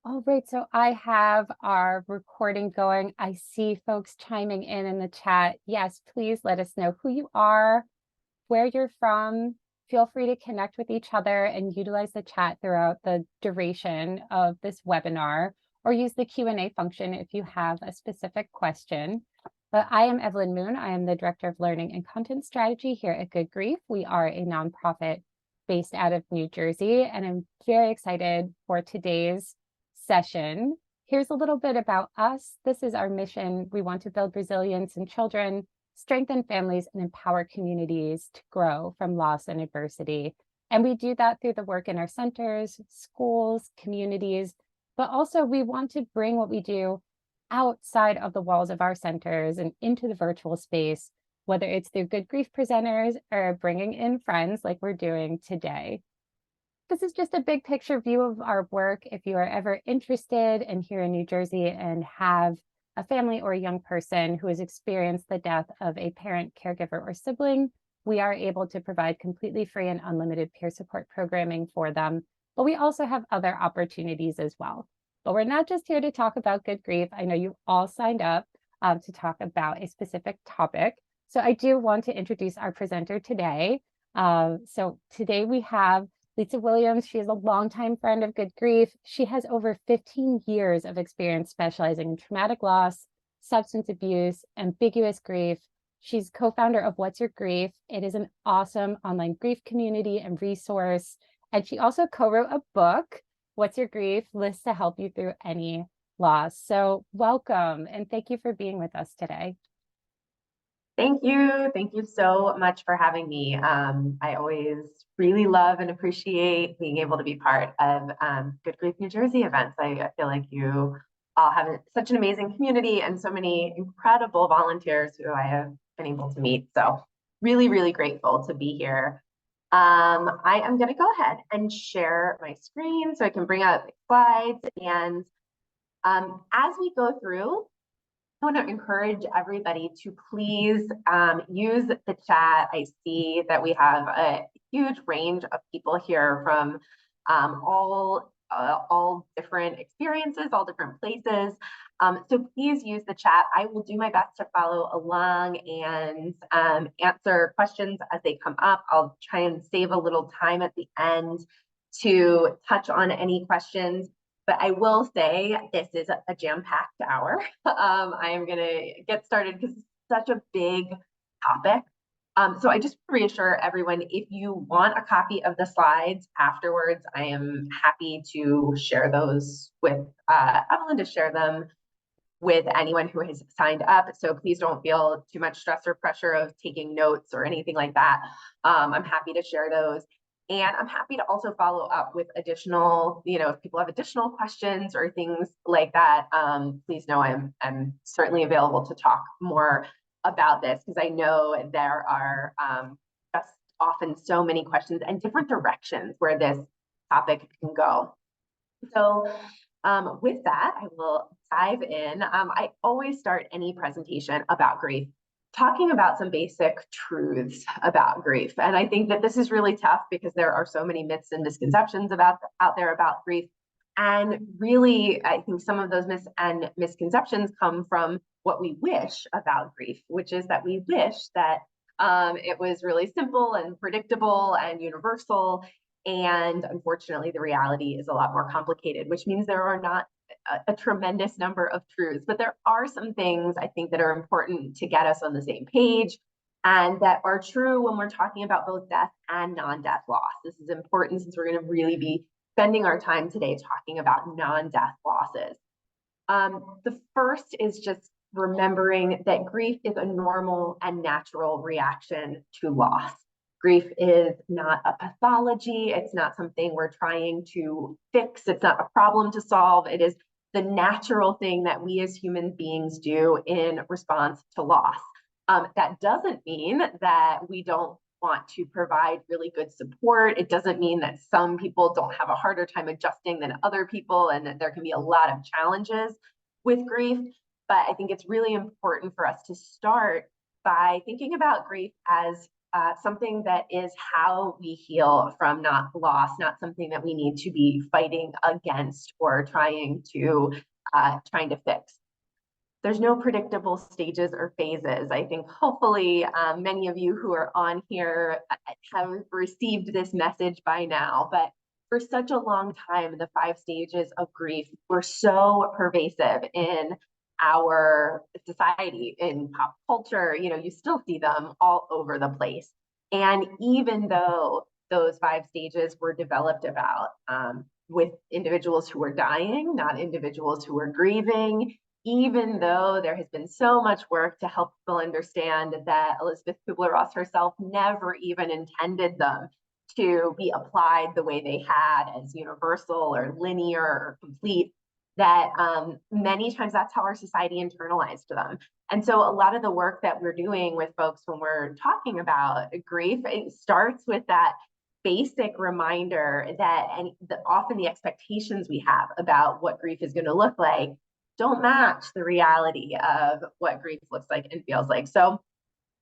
All right, so I have our recording going. I see folks chiming in the chat. Yes, please let us know who you are, where you're from. Feel free to connect with each other and utilize the chat throughout the duration of this webinar, or use the Q&A function if you have a specific question. But I am Evelyn Moon. I am the Director of Learning and Content Strategy here at Good Grief. We are a nonprofit based out of New Jersey, and I'm very excited for today's session. Here's a little bit about us. This is our mission. We want to build resilience in children, strengthen families, and empower communities to grow from loss and adversity. And we do that through the work in our centers, schools, communities, but also we want to bring what we do outside of the walls of our centers and into the virtual space, whether it's through Good Grief presenters or bringing in friends like we're doing today. This is just a big picture view of our work. If you are ever interested and here in New Jersey and have a family or a young person who has experienced the death of a parent, caregiver, or sibling, we are able to provide completely free and unlimited peer support programming for them. But we also have other opportunities as well. But we're not just here to talk about Good Grief. I know you all signed up to talk about a specific topic. So I do want to introduce our presenter today. So today we have Litsa Williams. She is a longtime friend of Good Grief. She has over 15 years of experience specializing in traumatic loss, substance abuse, ambiguous grief. She's co-founder of What's Your Grief? It is an awesome online grief community and resource. And she also co-wrote a book, What's Your Grief? Lists to help you through any loss. So welcome, and thank you for being with us today. Thank you. Thank you so much for having me. I always really love and appreciate being able to be part of Good Grief New Jersey events. I feel like you all have such an amazing community and so many incredible volunteers who I have been able to meet. So really, really grateful to be here. I am going to go ahead and share my screen so I can bring up slides. And as we go through, I want to encourage everybody to please use the chat. I see that we have a huge range of people here from all different experiences, all different places. So please use the chat. I will do my best to follow along and answer questions as they come up. I'll try and save a little time at the end to touch on any questions. But I will say this is a jam-packed hour. I am going to get started because it's such a big topic. So I just reassure everyone, if you want a copy of the slides afterwards, I am happy to share those with Evelyn, to share them with anyone who has signed up. So please don't feel too much stress or pressure of taking notes or anything like that. I'm happy to share those. And I'm happy to also follow up with additional, if people have additional questions or things like that, please know I'm certainly available to talk more about this, because I know there are just often so many questions and different directions where this topic can go. So with that, I will dive in. I always start any presentation about grief talking about some basic truths about grief. And I think that this is really tough because there are so many myths and misconceptions out there about grief. And really, I think some of those myths and misconceptions come from what we wish about grief, which is that we wish that it was really simple and predictable and universal. And unfortunately, the reality is a lot more complicated, which means there are not a tremendous number of truths, but there are some things I think that are important to get us on the same page and that are true when we're talking about both death and non-death loss. This is important since we're going to really be spending our time today talking about non-death losses. The first is just remembering that grief is a normal and natural reaction to loss. Grief is not a pathology. It's not something we're trying to fix. It's not a problem to solve. It is the natural thing that we as human beings do in response to loss. That doesn't mean that we don't want to provide really good support. It doesn't mean that some people don't have a harder time adjusting than other people and that there can be a lot of challenges with grief. But I think it's really important for us to start by thinking about grief as something that is how we heal from not loss, not something that we need to be fighting against or trying to fix. There's no predictable stages or phases. I think hopefully many of you who are on here have received this message by now, but for such a long time, the 5 stages of grief were so pervasive in our society, in pop culture. You still see them all over the place. And even though those 5 stages were developed about with individuals who were dying, not individuals who were grieving, even though there has been so much work to help people understand that Elizabeth Kubler-Ross herself never even intended them to be applied the way they had, as universal or linear or complete, that many times that's how our society internalized them. And so a lot of the work that we're doing with folks when we're talking about grief, it starts with that basic reminder that often the expectations we have about what grief is going to look like don't match the reality of what grief looks like and feels like. So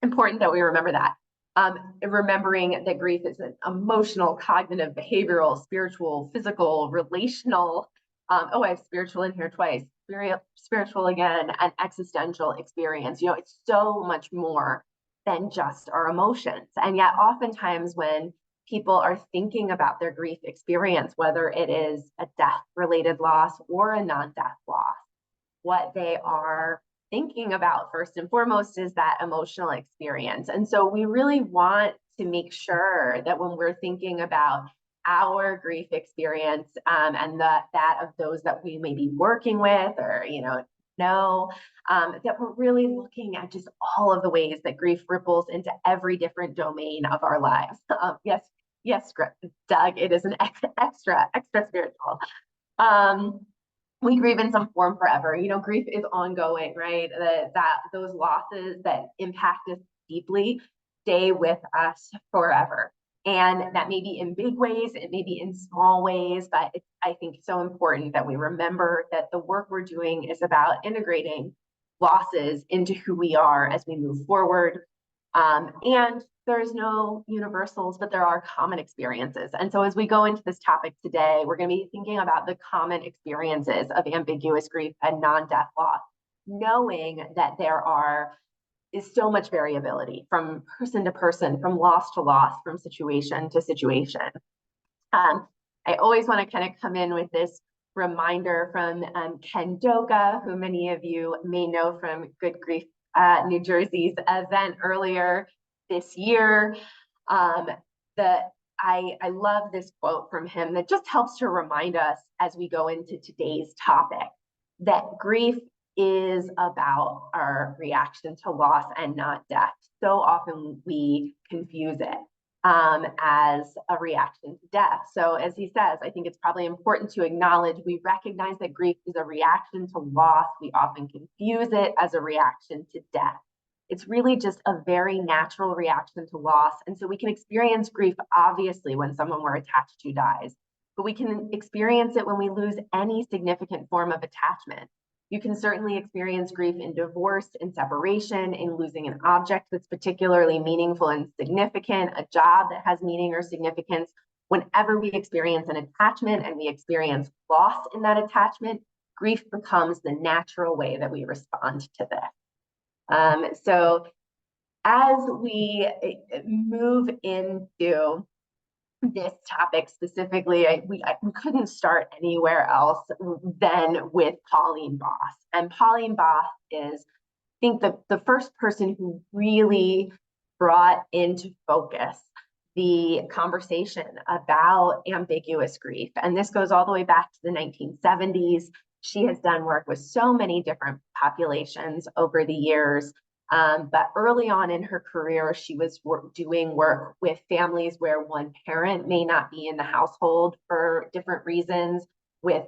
important that we remember that. Remembering that grief is an emotional, cognitive, behavioral, spiritual, physical, relational, I have spiritual in here twice, spiritual again, and existential experience. It's so much more than just our emotions. And yet oftentimes when people are thinking about their grief experience, whether it is a death-related loss or a non-death loss, what they are thinking about first and foremost is that emotional experience. And so we really want to make sure that when we're thinking about our grief experience and that of those that we may be working with or that we're really looking at just all of the ways that grief ripples into every different domain of our lives. Yes, Doug, it is an extra spiritual. We grieve in some form forever. Grief is ongoing, right? That those losses that impact us deeply stay with us forever. And that may be in big ways, it may be in small ways, but it's, I think, so important that we remember that the work we're doing is about integrating losses into who we are as we move forward. And there's no universals, but there are common experiences. And so as we go into this topic today, we're going to be thinking about the common experiences of ambiguous grief and non-death loss, knowing that there is so much variability from person to person, from loss to loss, from situation to situation. I always want to kind of come in with this reminder from Ken Doga, who many of you may know from Good Grief New Jersey's event earlier this year. I love this quote from him that just helps to remind us as we go into today's topic that grief is about our reaction to loss and not death. So often we confuse it as a reaction to death. So as he says, I think it's probably important to acknowledge we recognize that grief is a reaction to loss. We often confuse it as a reaction to death. It's really just a very natural reaction to loss. And so we can experience grief, obviously, when someone we're attached to dies, but we can experience it when we lose any significant form of attachment. You can certainly experience grief in divorce, in separation, in losing an object that's particularly meaningful and significant, a job that has meaning or significance. Whenever we experience an attachment and we experience loss in that attachment, grief becomes the natural way that we respond to this. So as we move into this topic specifically, we couldn't start anywhere else than with Pauline Boss. And Pauline Boss is, I think, the first person who really brought into focus the conversation about ambiguous grief. And this goes all the way back to the 1970s. She has done work with so many different populations over the years. But early on in her career, she was doing work with families where one parent may not be in the household for different reasons, with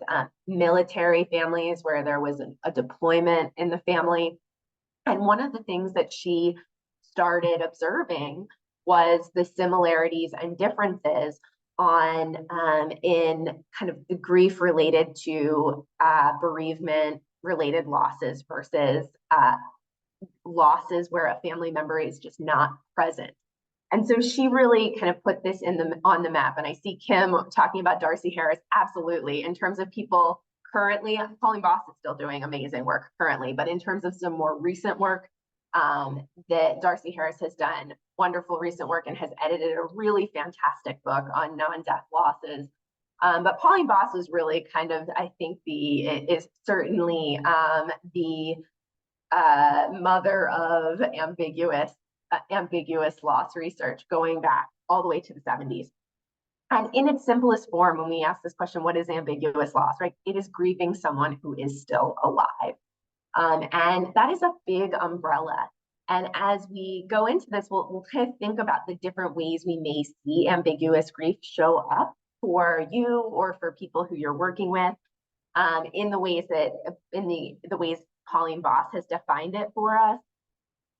military families where there was a deployment in the family. And one of the things that she started observing was the similarities and differences in kind of the grief related to bereavement related losses versus losses where a family member is just not present. And so she really kind of put this on the map. And I see Kim talking about Darcy Harris. Absolutely. In terms of people currently, Pauline Boss is still doing amazing work currently, but in terms of some more recent work, that Darcy Harris has done wonderful recent work and has edited a really fantastic book on non-death losses. But Pauline Boss is really kind of, I think, is certainly the mother of ambiguous loss research going back all the way to the 70s. And in its simplest form, when we ask this question, what is ambiguous loss, right? It is grieving someone who is still alive. And that is a big umbrella. And as we go into this, we'll kind of think about the different ways we may see ambiguous grief show up for you or for people who you're working with, in the ways Pauline Boss has defined it for us.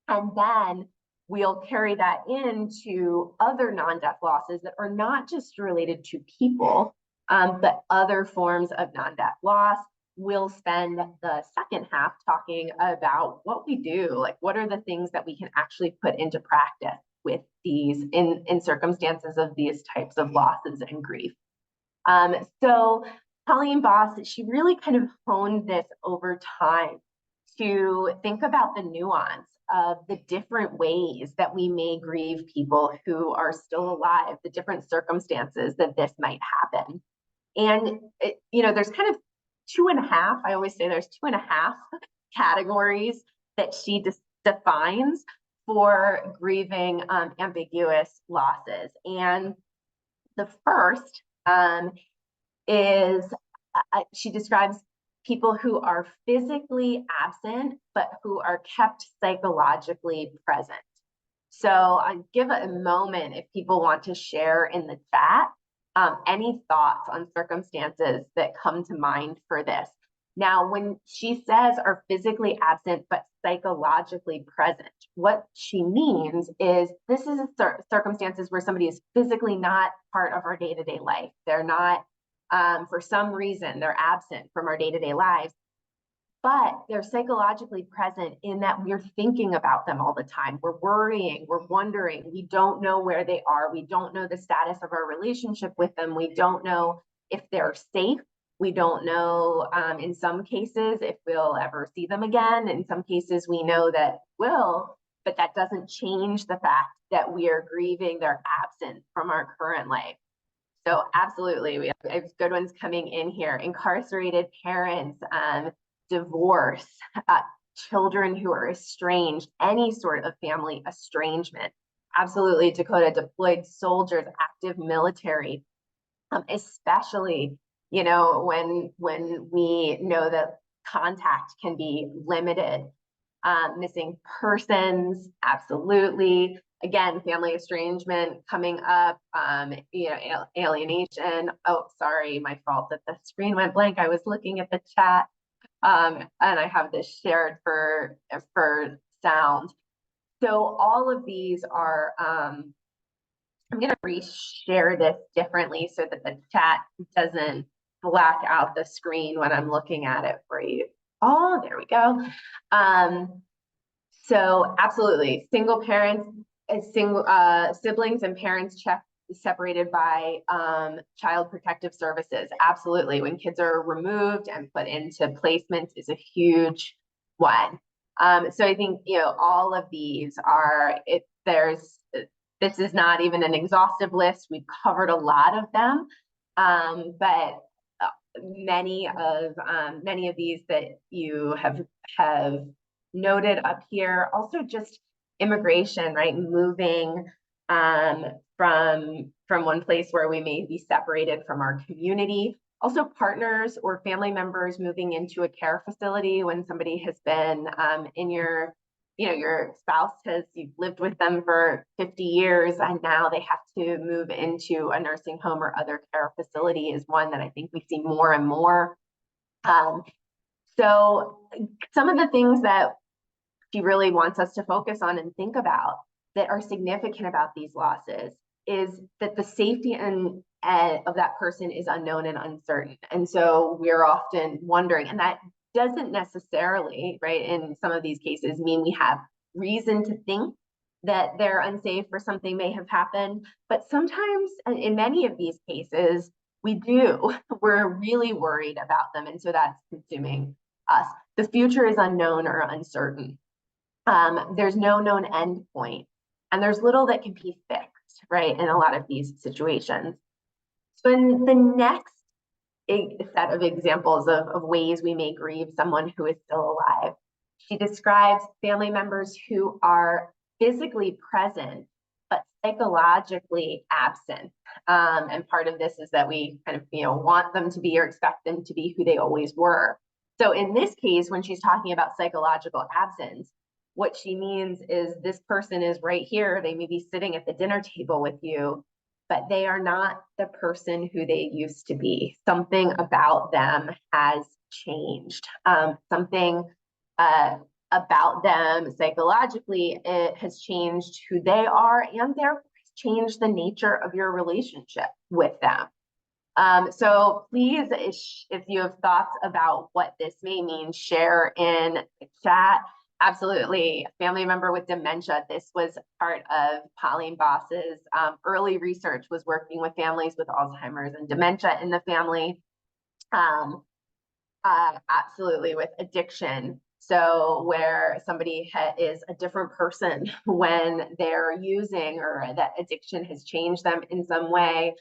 And then we'll carry that into other non-death losses that are not just related to people, but other forms of non-death loss. We'll spend the second half talking about what we do, like what are the things that we can actually put into practice with these in circumstances of these types of losses and grief. So Pauline Boss, she really kind of honed this over time to think about the nuance of the different ways that we may grieve people who are still alive, the different circumstances that this might happen. And, there's kind of I always say there's 2.5 categories that she defines for grieving ambiguous losses. And the first is she describes people who are physically absent, but who are kept psychologically present. So I give a moment if people want to share in the chat any thoughts on circumstances that come to mind for this. Now, when she says are physically absent, but psychologically present, what she means is this is circumstances where somebody is physically not part of our day-to-day life. They're not, for some reason, they're absent from our day-to-day lives, but they're psychologically present in that we're thinking about them all the time. We're worrying, we're wondering, we don't know where they are. We don't know the status of our relationship with them. We don't know if they're safe. We don't know, in some cases, if we'll ever see them again. In some cases, we know that will, but that doesn't change the fact that we are grieving their absence from our current life. So absolutely, we have good ones coming in here. Incarcerated parents, divorce, children who are estranged, any sort of family estrangement. Absolutely, Dakota, deployed soldiers, active military, especially, when we know that contact can be limited. Missing persons, absolutely. Again, family estrangement coming up, alienation. Oh, sorry, my fault that the screen went blank. I was looking at the chat. And I have this shared for sound. So all of these are, I'm going to reshare this differently so that the chat doesn't black out the screen when I'm looking at it for you. Oh, there we go. So absolutely, single parents, siblings and parents separated by child protective services. Absolutely, when kids are removed and put into placements is a huge one. So I think all of these are. This is not even an exhaustive list. We've covered a lot of them, but many of these that you have noted up here. Also, just immigration, right? Moving from one place where we may be separated from our community. Also, partners or family members moving into a care facility when somebody has been in your spouse you've lived with them for 50 years and now they have to move into a nursing home or other care facility is one that I think we see more and more. So some of the things that she really wants us to focus on and think about that are significant about these losses is that the safety of that person is unknown and uncertain. And so we're often wondering, and that doesn't necessarily, right, in some of these cases mean we have reason to think that they're unsafe or something may have happened. But sometimes in many of these cases, we're really worried about them. And so that's consuming us. The future is unknown or uncertain. There's no known end point, and there's little that can be fixed, right, in a lot of these situations. So in the next set of examples of ways we may grieve someone who is still alive, she describes family members who are physically present, but psychologically absent. And part of this is that we kind of, want them to be or expect them to be who they always were. So in this case, when she's talking about psychological absence, what she means is this person is right here. They may be sitting at the dinner table with you, but they are not the person who they used to be. Something about them has changed. Something about them psychologically, it has changed who they are, and therefore changed the nature of your relationship with them. So please, if you have thoughts about what this may mean, share in the chat. Absolutely. A family member with dementia. This was part of Pauline Boss's early research, was working with families with Alzheimer's and dementia in the family. Absolutely, with addiction. So where somebody is a different person when they're using, or that addiction has changed them in some way.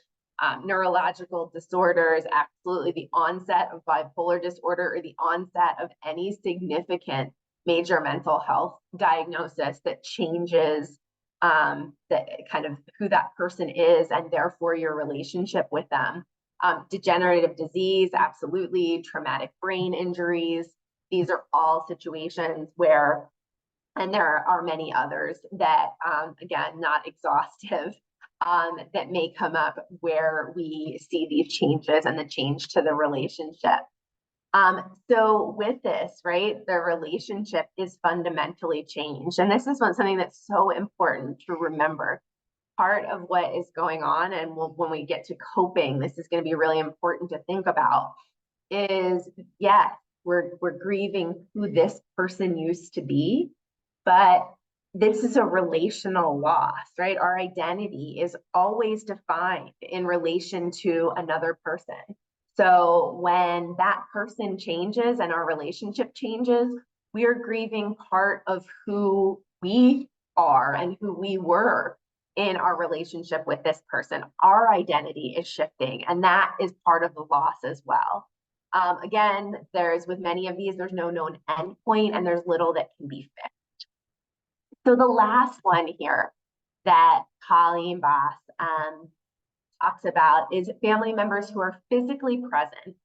Neurological disorders, absolutely, the onset of bipolar disorder or the onset of any significant major mental health diagnosis that changes the kind of who that person is, and therefore your relationship with them. Degenerative disease, absolutely. Traumatic brain injuries. These are all situations where, and there are many others that, again, not exhaustive, that may come up where we see these changes and the change to the relationship. So with this, right, the relationship is fundamentally changed. And this is something that's so important to remember. Part of what is going on, and when we get to coping, this is going to be really important to think about, is yes, we're grieving who this person used to be, but this is a relational loss, right? Our identity is always defined in relation to another person. So when that person changes and our relationship changes, we are grieving part of who we are and who we were in our relationship with this person. Our identity is shifting, and that is part of the loss as well. Again, with many of these, there's no known endpoint, and there's little that can be fixed. So the last one here that Pauline Boss talks about is family members who are physically present,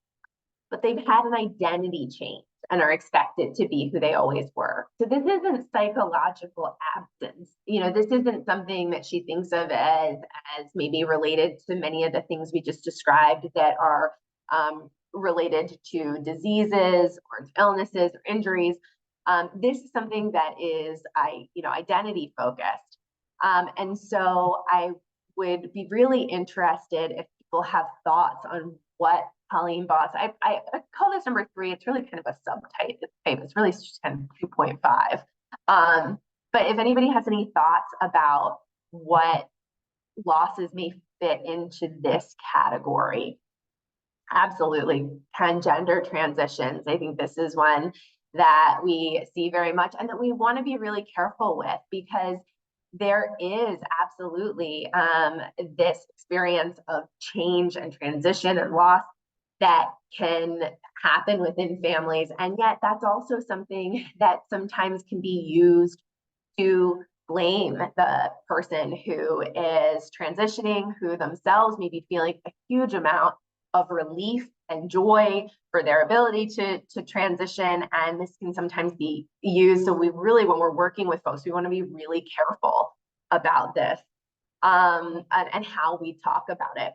but they've had an identity change and are expected to be who they always were. So this isn't psychological absence. This isn't something that she thinks of as maybe related to many of the things we just described that are related to diseases or illnesses or injuries. This is something that is, identity focused. And so I would be really interested if people have thoughts on what Pauline Boss, I call this number 3. It's really kind of a subtype. It's really just kind of 2.5. But if anybody has any thoughts about what losses may fit into this category, absolutely. Transgender transitions. I think this is one that we see very much and that we want to be really careful with, because there is absolutely this experience of change and transition and loss that can happen within families. And yet that's also something that sometimes can be used to blame the person who is transitioning, who themselves may be feeling a huge amount of relief and joy for their ability to transition. And this can sometimes be used. So we really, when we're working with folks, we want to be really careful about this and how we talk about it.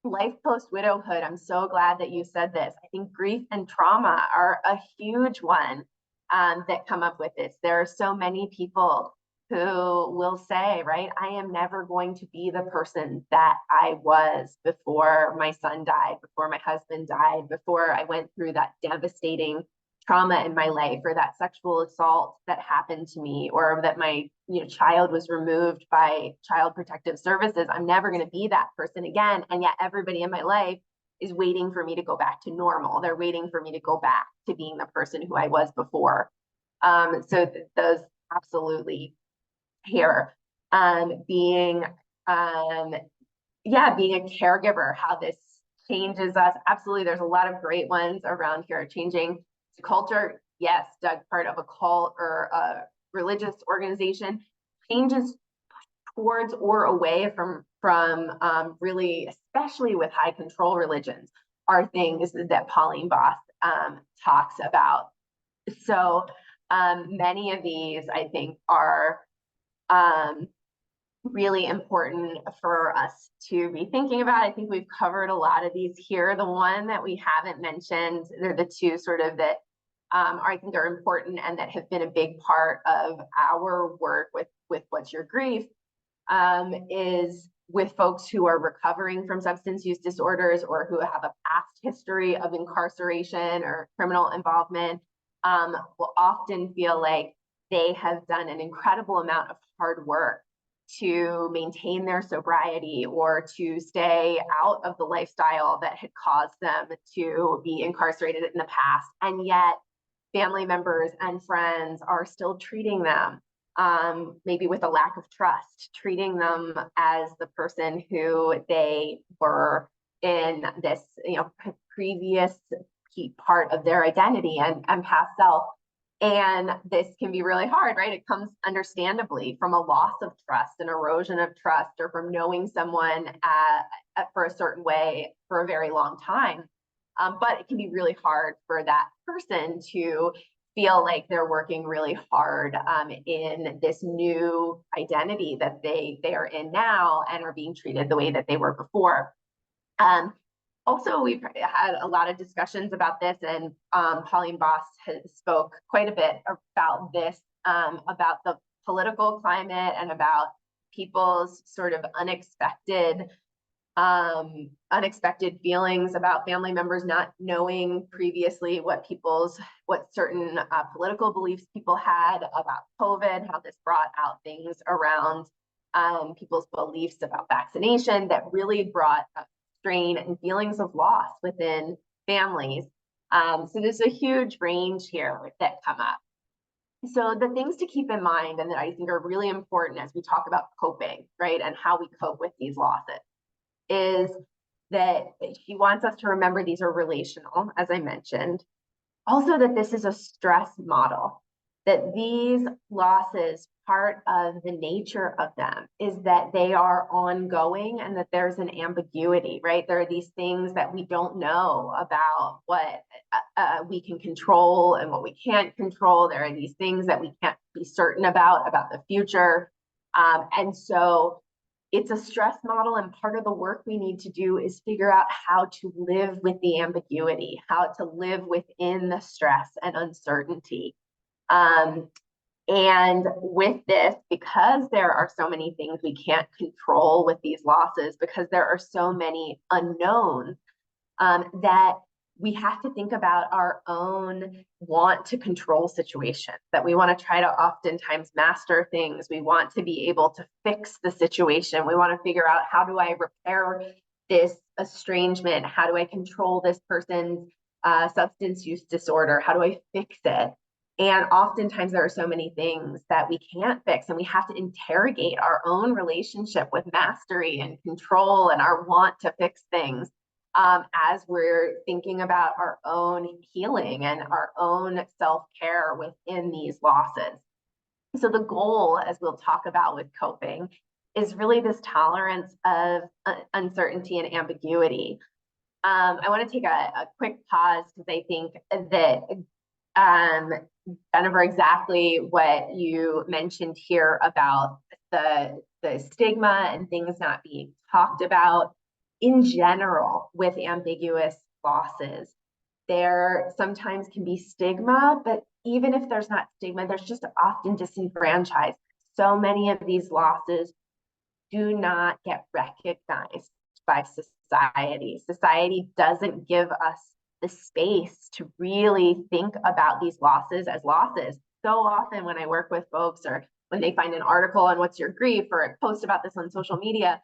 Life post-widowhood, I'm so glad that you said this. I think grief and trauma are a huge one that come up with this. There are so many people who will say, right, I am never going to be the person that I was before my son died, before my husband died, before I went through that devastating trauma in my life, or that sexual assault that happened to me, or that my child was removed by Child Protective Services. I'm never going to be that person again. And yet everybody in my life is waiting for me to go back to normal. They're waiting for me to go back to being the person who I was before. So those absolutely here. Being a caregiver, how this changes us. Absolutely. There's a lot of great ones around here. Changing the culture. Yes, Doug, part of a cult or a religious organization, changes towards or away from really, especially with high control religions, are things that Pauline Boss talks about. So many of these, I think, are really important for us to be thinking about. I think we've covered a lot of these here. The one that we haven't mentioned, they're the two sort of that I think are important and that have been a big part of our work with What's Your Grief, is with folks who are recovering from substance use disorders or who have a past history of incarceration or criminal involvement, will often feel like they have done an incredible amount of hard work to maintain their sobriety or to stay out of the lifestyle that had caused them to be incarcerated in the past. And yet family members and friends are still treating them maybe with a lack of trust, treating them as the person who they were in this previous key part of their identity and past self. And this can be really hard, right? It comes understandably from a loss of trust, an erosion of trust, or from knowing someone for a certain way for a very long time. But it can be really hard for that person to feel like they're working really hard in this new identity that they are in now and are being treated the way that they were before. Also, we've had a lot of discussions about this, and Pauline Boss has spoke quite a bit about this, about the political climate and about people's sort of unexpected feelings about family members not knowing previously what certain political beliefs people had about COVID, how this brought out things around people's beliefs about vaccination that really brought up strain and feelings of loss within families. So there's a huge range here that come up. So the things to keep in mind and that I think are really important as we talk about coping, right, and how we cope with these losses, is that she wants us to remember these are relational, as I mentioned. Also that this is a stress model, that these losses, part of the nature of them is that they are ongoing and that there's an ambiguity, right? There are these things that we don't know about what we can control and what we can't control. There are these things that we can't be certain about the future. And so it's a stress model, and part of the work we need to do is figure out how to live with the ambiguity, how to live within the stress and uncertainty. And with this, because there are so many things we can't control with these losses, because there are so many unknowns, that we have to think about our own want to control situations, that we want to try to oftentimes master things. We want to be able to fix the situation. We want to figure out, how do I repair this estrangement? How do I control this person's substance use disorder? How do I fix it? And oftentimes there are so many things that we can't fix, and we have to interrogate our own relationship with mastery and control and our want to fix things as we're thinking about our own healing and our own self-care within these losses. So the goal, as we'll talk about with coping, is really this tolerance of uncertainty and ambiguity. I want to take a quick pause because I think that Jennifer, exactly what you mentioned here about the stigma and things not being talked about in general with ambiguous losses. There sometimes can be stigma, but even if there's not stigma, there's just often disenfranchised. So many of these losses do not get recognized by society. Society doesn't give us the space to really think about these losses as losses. So often when I work with folks, or when they find an article on what's your grief, or a post about this on social media,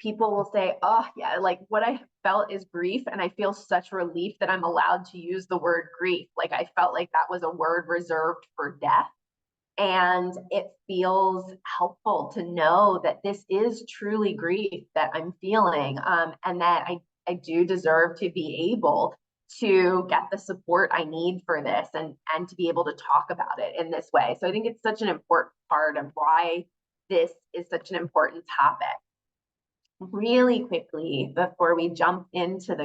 people will say, oh yeah, like what I felt is grief. And I feel such relief that I'm allowed to use the word grief. Like I felt like that was a word reserved for death. And it feels helpful to know that this is truly grief that I'm feeling, and that I do deserve to be able to get the support I need for this, and to be able to talk about it in this way. So I think it's such an important part of why this is such an important topic. Really quickly, before we jump into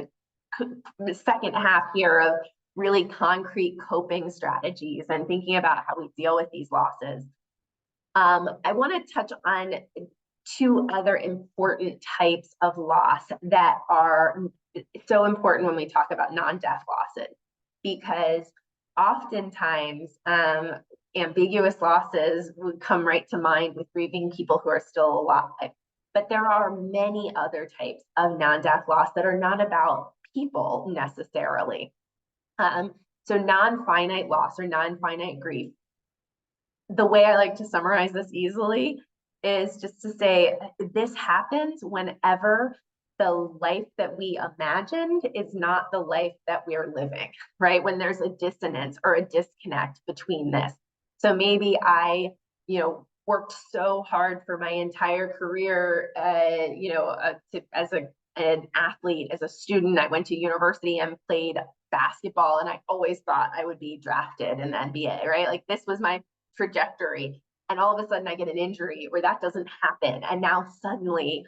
the second half here of really concrete coping strategies and thinking about how we deal with these losses, I want to touch on two other important types of loss that are so important when we talk about non-death losses, because oftentimes ambiguous losses would come right to mind with grieving people who are still alive. But there are many other types of non-death loss that are not about people necessarily. So non-finite loss or non-finite grief, the way I like to summarize this easily is just to say this happens whenever the life that we imagined is not the life that we're living, right? When there's a dissonance or a disconnect between this. So maybe I, worked so hard for my entire career, as an athlete, as a student. I went to university and played basketball, and I always thought I would be drafted in the NBA, right? Like this was my trajectory. And all of a sudden I get an injury where that doesn't happen. And now suddenly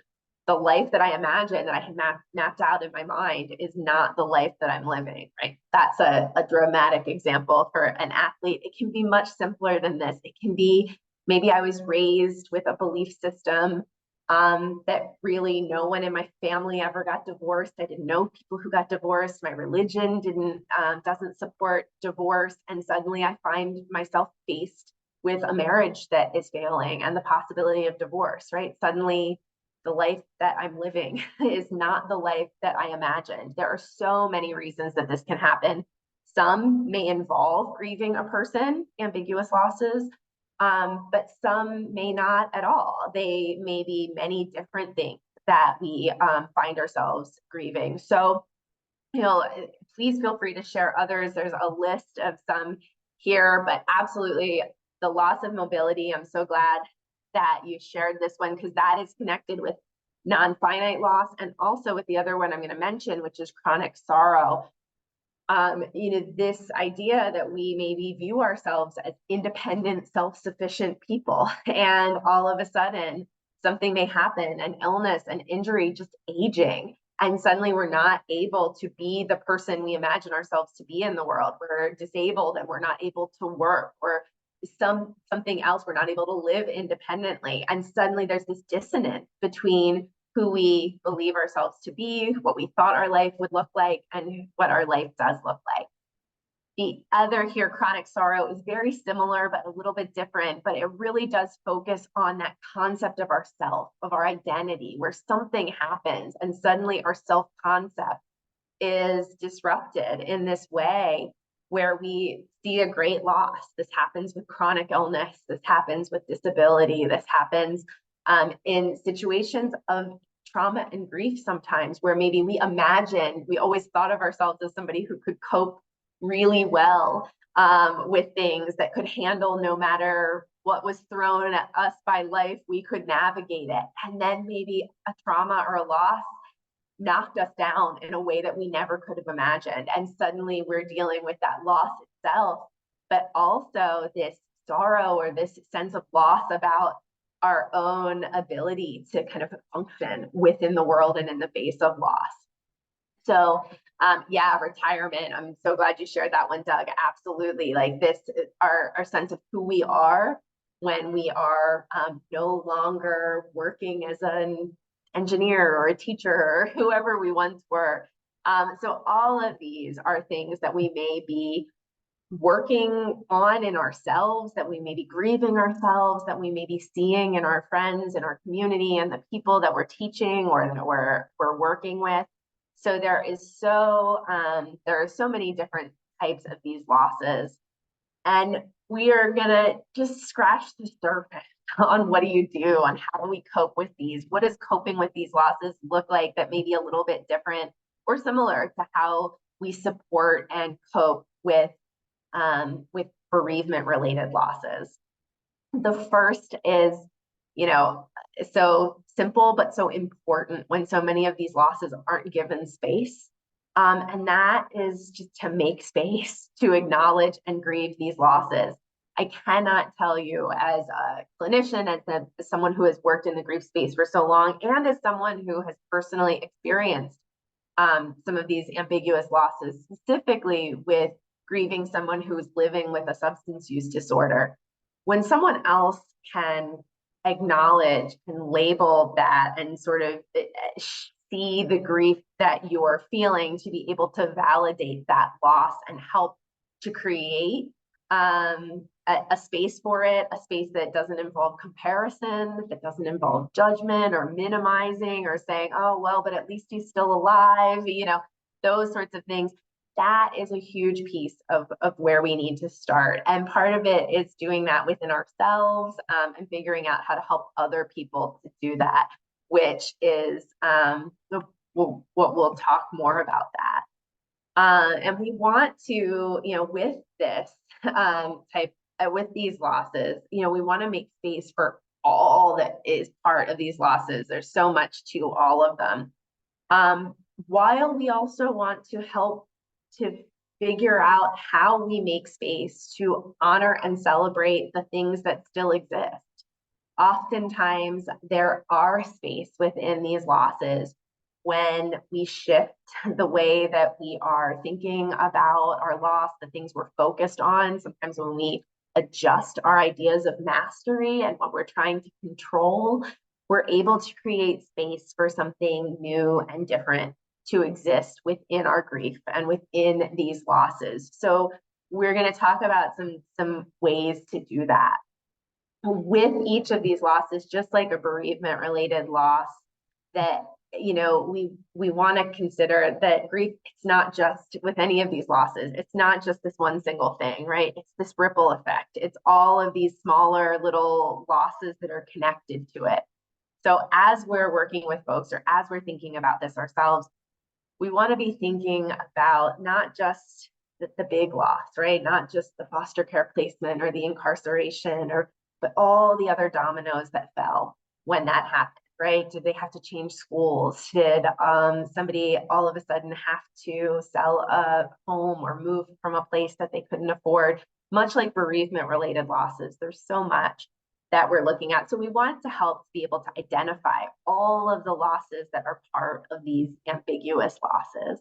the life that I imagined, that I had mapped out in my mind, is not the life that I'm living, right? That's a dramatic example for an athlete. It can be much simpler than this. It can be, maybe I was raised with a belief system that really no one in my family ever got divorced. I didn't know people who got divorced. My religion doesn't support divorce. And suddenly I find myself faced with a marriage that is failing and the possibility of divorce, right? Suddenly the life that I'm living is not the life that I imagined. There are so many reasons that this can happen. Some may involve grieving a person, ambiguous losses, but some may not at all. They may be many different things that we find ourselves grieving. So, please feel free to share others. There's a list of some here, but absolutely the loss of mobility. I'm so glad that you shared this one, because that is connected with non-finite loss, and also with the other one I'm going to mention, which is chronic sorrow. This idea that we maybe view ourselves as independent, self-sufficient people, and all of a sudden something may happen, an illness, an injury, just aging, and suddenly we're not able to be the person we imagine ourselves to be in the world. We're disabled and we're not able to work, or something else, we're not able to live independently. And suddenly there's this dissonance between who we believe ourselves to be, what we thought our life would look like, and what our life does look like. The other here, chronic sorrow, is very similar, but a little bit different, but it really does focus on that concept of ourself, of our identity, where something happens and suddenly our self-concept is disrupted in this way, where we see a great loss. This happens with chronic illness. This happens with disability. This happens in situations of trauma and grief sometimes, where maybe we always thought of ourselves as somebody who could cope really well with things, that could handle no matter what was thrown at us by life, we could navigate it. And then maybe a trauma or a loss knocked us down in a way that we never could have imagined. And suddenly we're dealing with that loss itself, but also this sorrow or this sense of loss about our own ability to kind of function within the world and in the face of loss. So retirement. I'm so glad you shared that one, Doug. Absolutely. Like this, our sense of who we are when we are no longer working as an engineer or a teacher or whoever we once were. So all of these are things that we may be working on in ourselves, that we may be grieving ourselves, that we may be seeing in our friends, in our community, and the people that we're teaching or that we're working with. So there are so many different types of these losses. And we are gonna just scratch the surface on what do you do, on how do we cope with these? What does coping with these losses look like that may be a little bit different or similar to how we support and cope with bereavement related losses? The first is, so simple, but so important when so many of these losses aren't given space. And that is just to make space to acknowledge and grieve these losses. I cannot tell you, as a clinician, as someone who has worked in the grief space for so long, and as someone who has personally experienced some of these ambiguous losses, specifically with grieving someone who is living with a substance use disorder. When someone else can acknowledge and label that and sort of see the grief that you're feeling, to be able to validate that loss and help to create a space for it, a space that doesn't involve comparison, that doesn't involve judgment or minimizing or saying, oh, well, but at least he's still alive, those sorts of things. That is a huge piece of where we need to start. And part of it is doing that within ourselves and figuring out how to help other people to do that, which is what we'll talk more about that. And we want to, with this with these losses, we want to make space for all that is part of these losses. There's so much to all of them. While we also want to help to figure out how we make space to honor and celebrate the things that still exist. Oftentimes, there are space within these losses when we shift the way that we are thinking about our loss, the things we're focused on. Sometimes when we adjust our ideas of mastery and what we're trying to control, we're able to create space for something new and different to exist within our grief and within these losses. So we're going to talk about some ways to do that. With each of these losses, just like a bereavement related loss, that we want to consider that grief, it's not just with any of these losses, it's not just this one single thing, right? It's this ripple effect. It's all of these smaller little losses that are connected to it. So as we're working with folks, or as we're thinking about this ourselves, we want to be thinking about not just the big loss, right? Not just the foster care placement or the incarceration, but all the other dominoes that fell when that happened, right? Did they have to change schools? Did somebody all of a sudden have to sell a home or move from a place that they couldn't afford? Much like bereavement related losses, there's so much that we're looking at. So we want to help be able to identify all of the losses that are part of these ambiguous losses.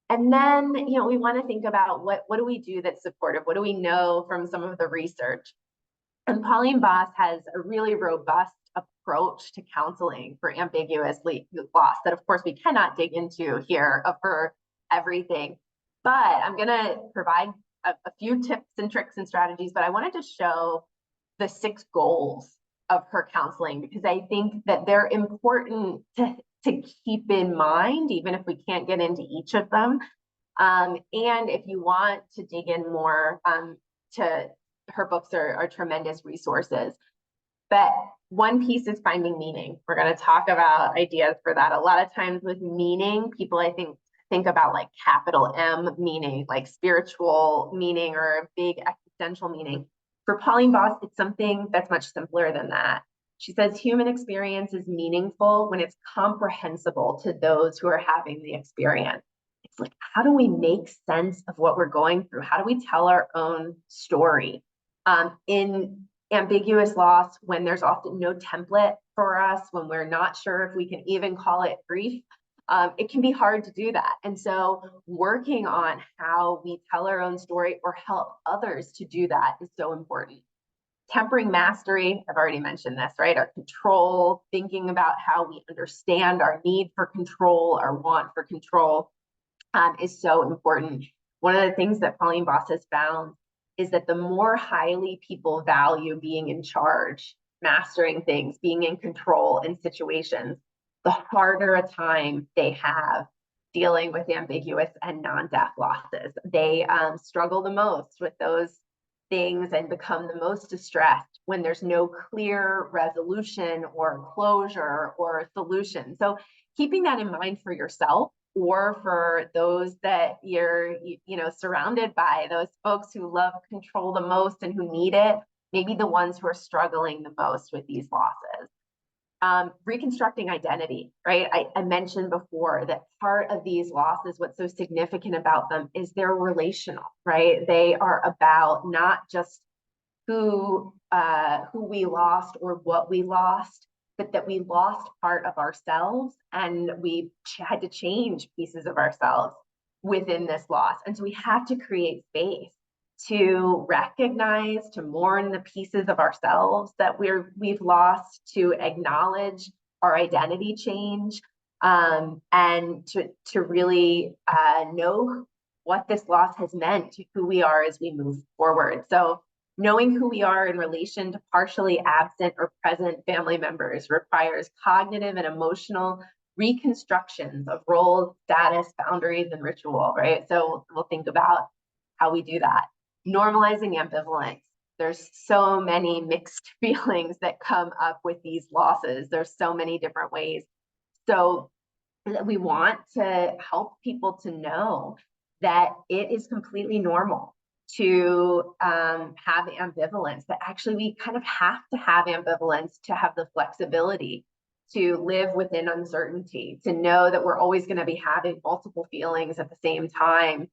And then, we want to think about what do we do that's supportive? What do we know from some of the research? And Pauline Boss has a really robust approach to counseling for ambiguous loss that, of course, we cannot dig into here for everything. But I'm going to provide a few tips and tricks and strategies, but I wanted to show the 6 goals of her counseling, because I think that they're important to keep in mind, even if we can't get into each of them. And if you want to dig in more, her books are tremendous resources. But one piece is finding meaning. We're going to talk about ideas for that. A lot of times with meaning, people, I think about like capital M meaning, like spiritual meaning or a big existential meaning. For Pauline Boss, it's something that's much simpler than that. She says human experience is meaningful when it's comprehensible to those who are having the experience. It's like, how do we make sense of what we're going through? How do we tell our own story? In ambiguous loss, when there's often no template for us, when we're not sure if we can even call it grief, it can be hard to do that. And so working on how we tell our own story or help others to do that is so important. Tempering mastery, I've already mentioned this, right? Our control, thinking about how we understand our need for control, our want for control, is so important. One of the things that Pauline Boss has found is that the more highly people value being in charge, mastering things, being in control in situations, the harder a time they have dealing with ambiguous and non-death losses. They struggle the most with those things and become the most distressed when there's no clear resolution or closure or solution. So keeping that in mind for yourself or for those that you're surrounded by, those folks who love control the most and who need it, maybe the ones who are struggling the most with these losses. Reconstructing identity, right? I mentioned before that part of these losses, what's so significant about them is they're relational, right? They are about not just who we lost or what we lost, but that we lost part of ourselves and we had to change pieces of ourselves within this loss. And so we have to create space to recognize, to mourn the pieces of ourselves that we've lost, to acknowledge our identity change, and to really know what this loss has meant to who we are as we move forward. So knowing who we are in relation to partially absent or present family members requires cognitive and emotional reconstructions of roles, status, boundaries, and ritual, right? So we'll think about how we do that. Normalizing ambivalence. There's so many mixed feelings that come up with these losses. There's so many different ways. So we want to help people to know that it is completely normal to have ambivalence, that actually we kind of have to have ambivalence to have the flexibility to live within uncertainty, to know that we're always going to be having multiple feelings at the same time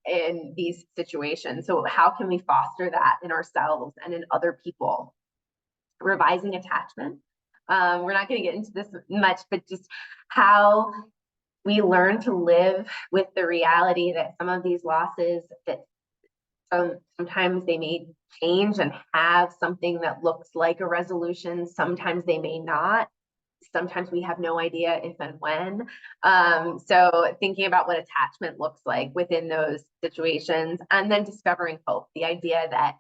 in these situations. So how can we foster that in ourselves and in other people? Revising attachment. We're not going to get into this much, but just how we learn to live with the reality that some of these losses, that sometimes they may change and have something that looks like a resolution. Sometimes they may not. Sometimes we have no idea if and when. So thinking about what attachment looks like within those situations, and then discovering hope. The idea that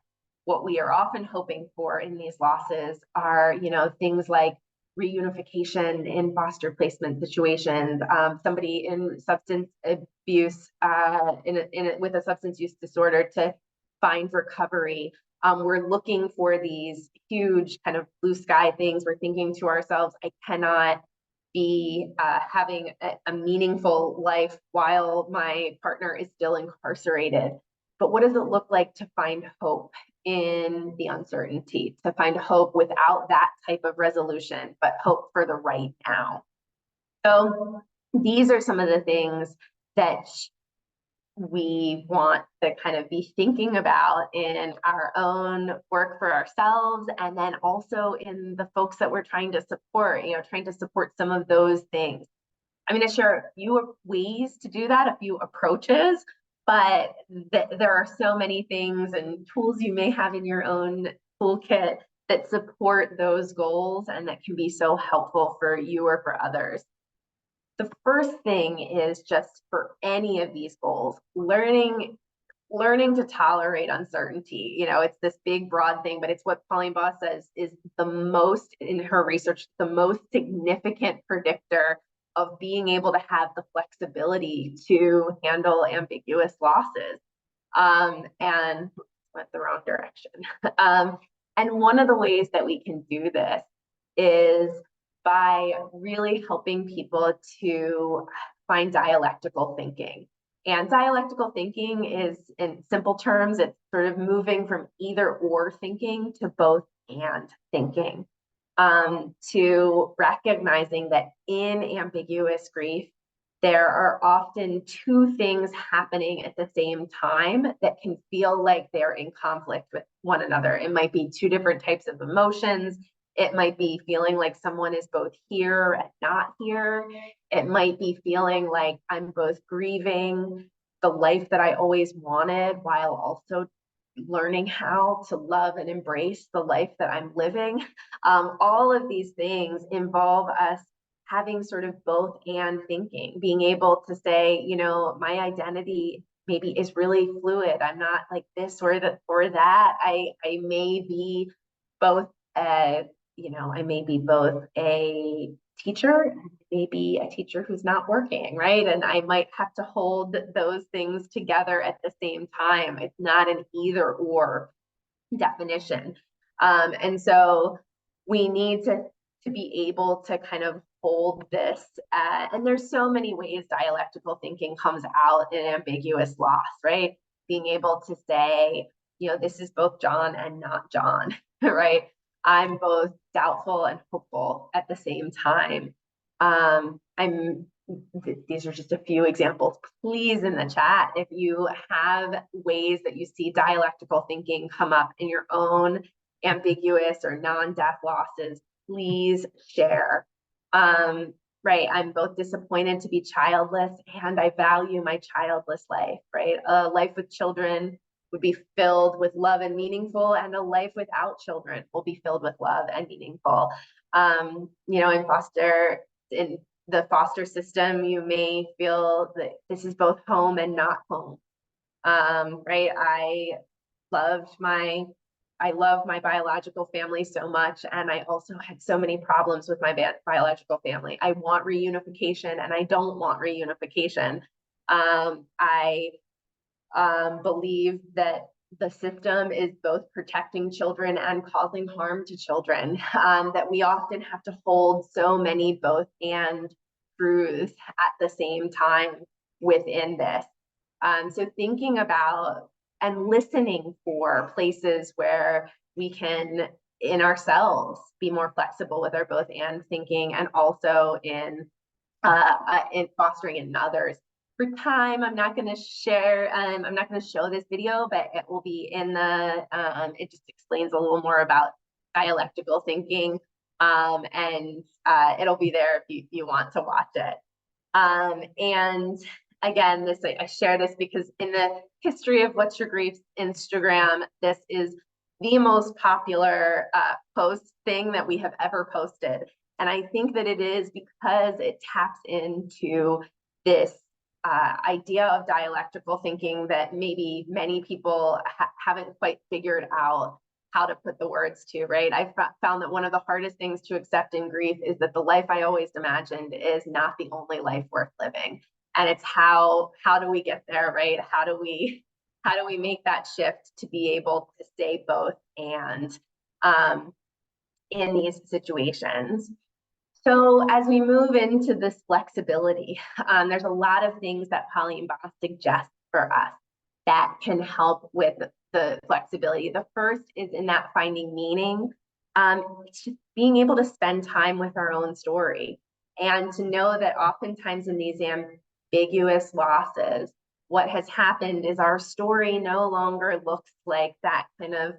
what we are often hoping for in these losses are, things like reunification in foster placement situations, somebody in substance abuse, with a substance use disorder to find recovery. We're looking for these huge kind of blue sky things. We're thinking to ourselves, I cannot be having a meaningful life while my partner is still incarcerated. But what does it look like to find hope in the uncertainty, to find hope without that type of resolution, but hope for the right now? So these are some of the things that we want to kind of be thinking about in our own work for ourselves, and then also in the folks that we're trying to support, trying to support some of those things. I'm going to share a few ways to do that, a few approaches, but there are so many things and tools you may have in your own toolkit that support those goals and that can be so helpful for you or for others. The first thing is just for any of these goals, learning to tolerate uncertainty. It's this big, broad thing, but it's what Pauline Boss says is the most, in her research, the most significant predictor of being able to have the flexibility to handle ambiguous losses. And went the wrong direction. And one of the ways that we can do this is by really helping people to find dialectical thinking. And dialectical thinking is, in simple terms, it's sort of moving from either or thinking to both and thinking, to recognizing that in ambiguous grief, there are often two things happening at the same time that can feel like they're in conflict with one another. It might be two different types of emotions. It might be feeling like someone is both here and not here. It might be feeling like I'm both grieving the life that I always wanted while also learning how to love and embrace the life that I'm living. All of these things involve us having sort of both and thinking, being able to say, my identity maybe is really fluid. I'm not like this or that. I may be both I may be both a teacher, maybe a teacher who's not working, right? And I might have to hold those things together at the same time. It's not an either or definition. And so we need to be able to kind of hold this. And there's so many ways dialectical thinking comes out in ambiguous loss, right? Being able to say, this is both John and not John, right? I'm both doubtful and hopeful at the same time. These are just a few examples. Please, in the chat, if you have ways that you see dialectical thinking come up in your own ambiguous or non-death losses, please share. Right, I'm both disappointed to be childless and I value my childless life, right? A life with children would be filled with love and meaningful, and a life without children will be filled with love and meaningful. In the foster system, you may feel that this is both home and not home. Right? I love my biological family so much, and I also had so many problems with my biological family. I want reunification, and I don't want reunification. I believe that the system is both protecting children and causing harm to children, that we often have to hold so many both and truths at the same time within this. So thinking about and listening for places where we can, in ourselves, be more flexible with our both and thinking, and also in fostering in others. For time, I'm not going to share, I'm not going to show this video, but it will be in the, it just explains a little more about dialectical thinking, and it'll be there if you want to watch it. And again, I share this because in the history of What's Your Grief's Instagram, this is the most popular post thing that we have ever posted. And I think that it is because it taps into this idea of dialectical thinking that maybe many people haven't quite figured out how to put the words to, right? I found that one of the hardest things to accept in grief is that the life I always imagined is not the only life worth living. And it's how do we get there, right? How do we make that shift to be able to say both and in these situations? So as we move into this flexibility, there's a lot of things that Pauline Boss suggests for us that can help with the flexibility. The first is in that finding meaning. It's just being able to spend time with our own story, and to know that oftentimes in these ambiguous losses, what has happened is our story no longer looks like that kind of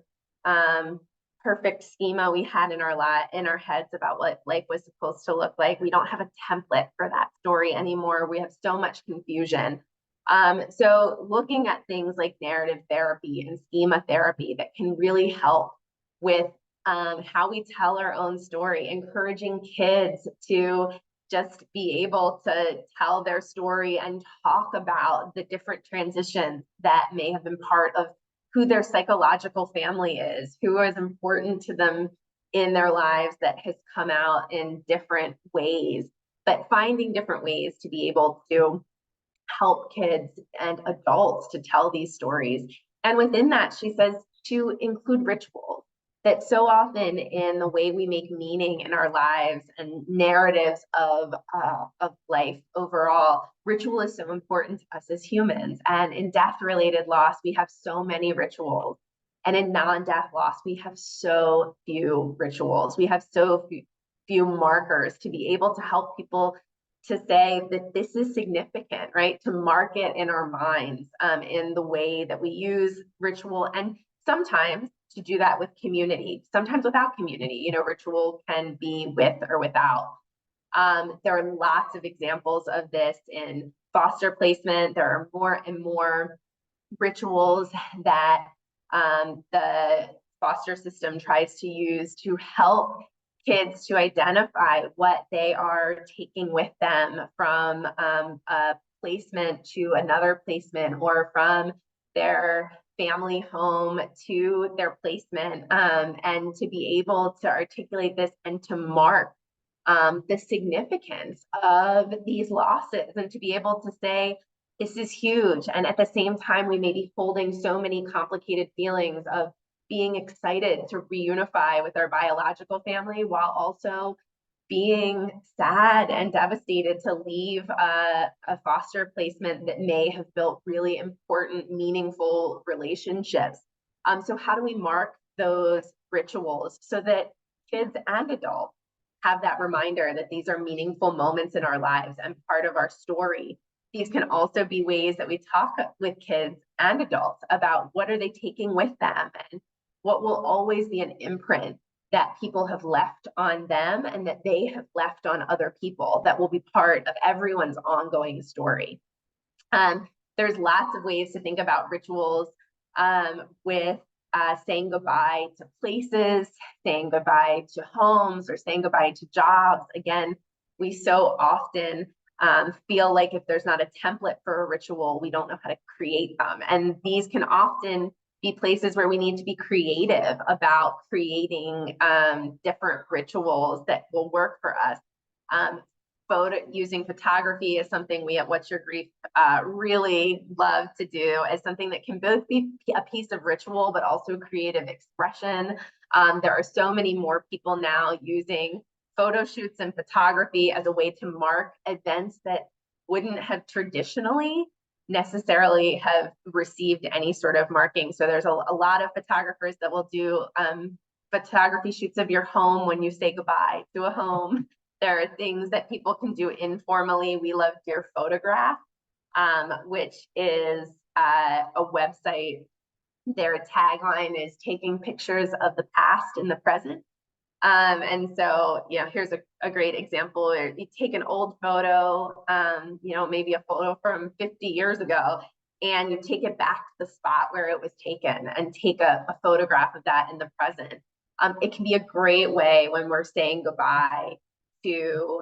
perfect schema we had in our heads about what life was supposed to look like. We don't have a template for that story anymore. We have so much confusion. So looking at things like narrative therapy and schema therapy that can really help with how we tell our own story, encouraging kids to just be able to tell their story and talk about the different transitions that may have been part of who their psychological family is, who is important to them in their lives that has come out in different ways, but finding different ways to be able to help kids and adults to tell these stories. And within that, she says to include rituals, that so often in the way we make meaning in our lives and narratives of life overall, ritual is so important to us as humans. And in death-related loss, we have so many rituals. And in non-death loss, we have so few rituals. We have so few markers to be able to help people to say that this is significant, right? To mark it in our minds in the way that we use ritual, and sometimes to do that with community, sometimes without community. Ritual can be with or without. There are lots of examples of this in foster placement. There are more and more rituals that the foster system tries to use to help kids to identify what they are taking with them from a placement to another placement, or from their family home to their placement, and to be able to articulate this and to mark the significance of these losses, and to be able to say, this is huge. And at the same time, we may be holding so many complicated feelings of being excited to reunify with our biological family, while also being sad and devastated to leave a foster placement that may have built really important, meaningful relationships. So how do we mark those rituals so that kids and adults have that reminder that these are meaningful moments in our lives and part of our story? These can also be ways that we talk with kids and adults about what are they taking with them, and what will always be an imprint that people have left on them and that they have left on other people that will be part of everyone's ongoing story. There's lots of ways to think about rituals with saying goodbye to places, saying goodbye to homes, or saying goodbye to jobs. Again, we so often feel like if there's not a template for a ritual, we don't know how to create them. And these can often be places where we need to be creative about creating different rituals that will work for us. Using photography is something we at What's Your Grief really love to do, as something that can both be a piece of ritual, but also creative expression. There are so many more people now using photo shoots and photography as a way to mark events that wouldn't have traditionally necessarily have received any sort of marking. So there's a lot of photographers that will do photography shoots of your home when you say goodbye to a home. There are things that people can do informally. We love Dear Photograph, which is a website. Their tagline is taking pictures of the past in the present. And so, here's a great example where you take an old photo, maybe a photo from 50 years ago, and you take it back to the spot where it was taken and take a photograph of that in the present. It can be a great way when we're saying goodbye to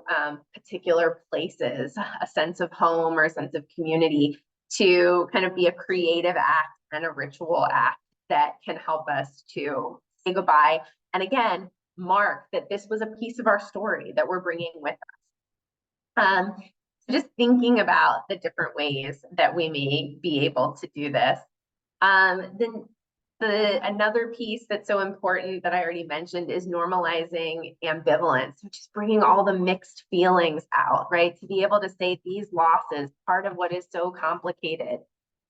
particular places, a sense of home or a sense of community, to kind of be a creative act and a ritual act that can help us to say goodbye. And again, mark that this was a piece of our story that we're bringing with us. Just thinking about the different ways that we may be able to do this. Then another piece that's so important that I already mentioned is normalizing ambivalence, which is bringing all the mixed feelings out, right? To be able to say these losses, part of what is so complicated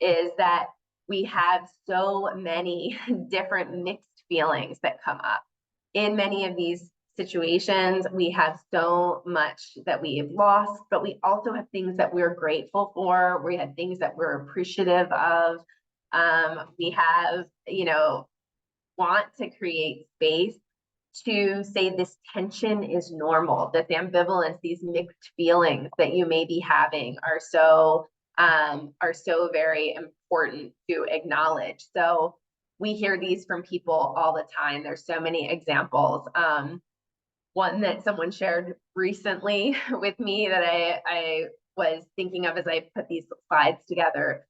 is that we have so many different mixed feelings that come up. In many of these situations, we have so much that we have lost, but we also have things that we're grateful for. We have things that we're appreciative of. We have, want to create space to say this tension is normal, that the ambivalence, these mixed feelings that you may be having are so very important to acknowledge. So we hear these from people all the time. There's so many examples. One that someone shared recently with me that I was thinking of as I put these slides together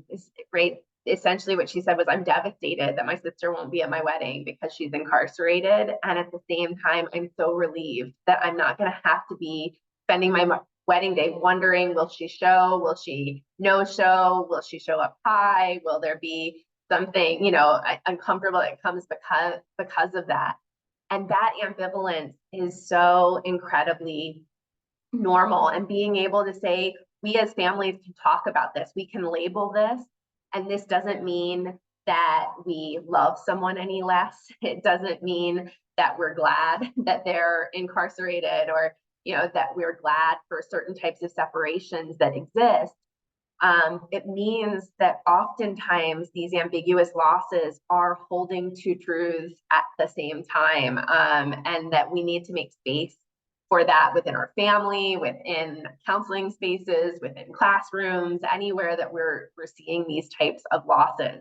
is great. Essentially what she said was, I'm devastated that my sister won't be at my wedding because she's incarcerated. And at the same time, I'm so relieved that I'm not going to have to be spending my wedding day wondering, will she show? Will she no show? Will she show up high? Will there be something, uncomfortable that comes because of that? And that ambivalence is so incredibly normal. And being able to say, we as families can talk about this, we can label this, and this doesn't mean that we love someone any less. It doesn't mean that we're glad that they're incarcerated, or that we're glad for certain types of separations that exist. It means that oftentimes these ambiguous losses are holding two truths at the same time, and that we need to make space for that within our family, within counseling spaces, within classrooms, anywhere that we're seeing these types of losses.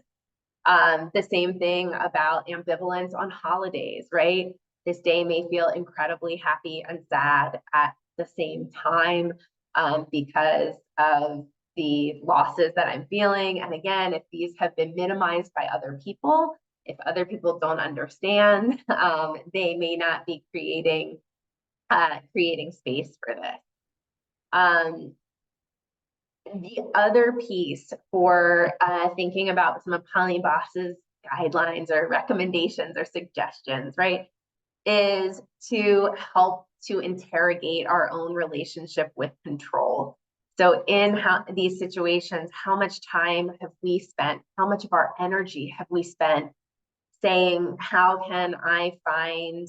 The same thing about ambivalence on holidays, right? This day may feel incredibly happy and sad at the same time because of the losses that I'm feeling. And again, if these have been minimized by other people, if other people don't understand, they may not be creating creating space for this. The other piece for thinking about some of Pauline Boss's guidelines or recommendations or suggestions, right, is to help to interrogate our own relationship with control. So in these situations, how much time have we spent? How much of our energy have we spent saying, how can I find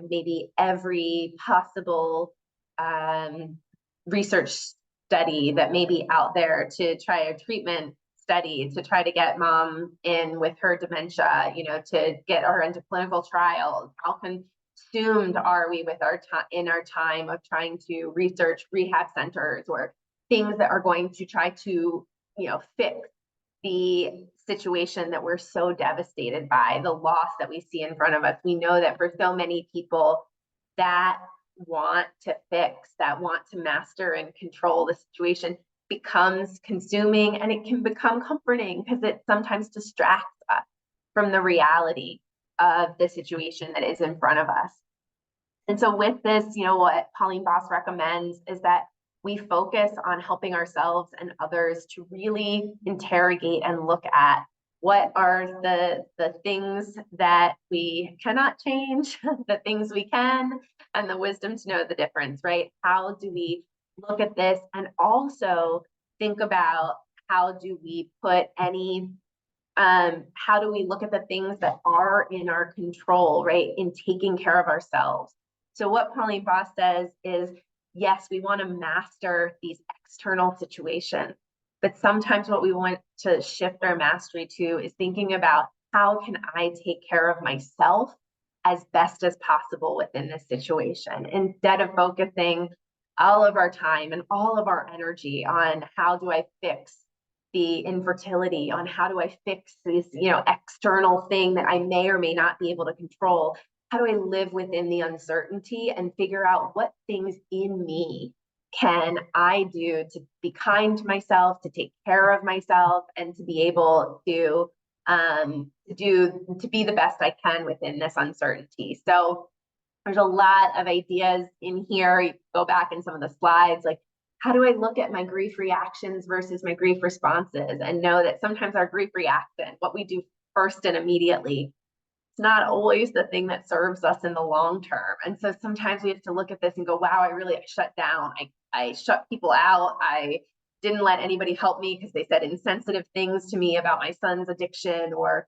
maybe every possible research study that may be out there to try a treatment study to try to get mom in with her dementia, to get her into clinical trials? How consumed are we with our time in our time of trying to research rehab centers or things that are going to try to, fix the situation that we're so devastated by, the loss that we see in front of us? We know that for so many people that want to fix, that want to master and control the situation, becomes consuming, and it can become comforting because it sometimes distracts us from the reality of the situation that is in front of us. And so with this, what Pauline Boss recommends is that we focus on helping ourselves and others to really interrogate and look at what are the things that we cannot change, the things we can, and the wisdom to know the difference, right? How do we look at this and also think about how do we look at the things that are in our control, right, in taking care of ourselves? So what Pauline Boss says is, yes, we want to master these external situations, but sometimes what we want to shift our mastery to is thinking about how can I take care of myself as best as possible within this situation, instead of focusing all of our time and all of our energy on how do I fix the infertility, on how do I fix this, external thing that I may or may not be able to control. How do I live within the uncertainty and figure out what things in me can I do to be kind to myself, to take care of myself, and to be able to be the best I can within this uncertainty. So there's a lot of ideas in here. You can go back in some of the slides, like how do I look at my grief reactions versus my grief responses, and know that sometimes our grief reaction, what we do first and immediately, it's not always the thing that serves us in the long term. And so sometimes we have to look at this and go, wow, I shut down. I shut people out. I didn't let anybody help me because they said insensitive things to me about my son's addiction, or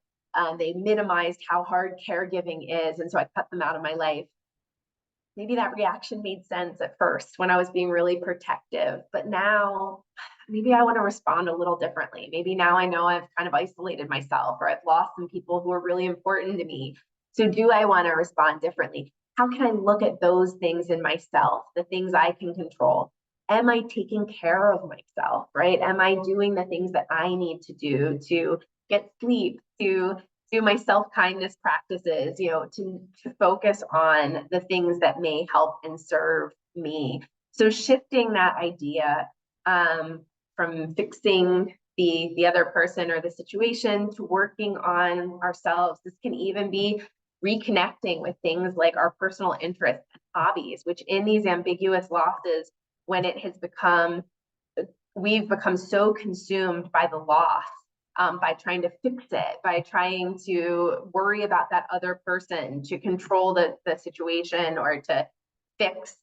they minimized how hard caregiving is. And so I cut them out of my life. Maybe that reaction made sense at first when I was being really protective, but now maybe I want to respond a little differently. Maybe now I know I've kind of isolated myself, or I've lost some people who are really important to me. So do I want to respond differently? How can I look at those things in myself, the things I can control? Am I taking care of myself, right? Am I doing the things that I need to do to get sleep, to do my self-kindness practices, to focus on the things that may help and serve me? So shifting that idea from fixing the other person or the situation to working on ourselves. This can even be reconnecting with things like our personal interests and hobbies, which in these ambiguous losses, when it has we've become so consumed by the loss, by trying to fix it, by trying to worry about that other person, to control the situation, or to fix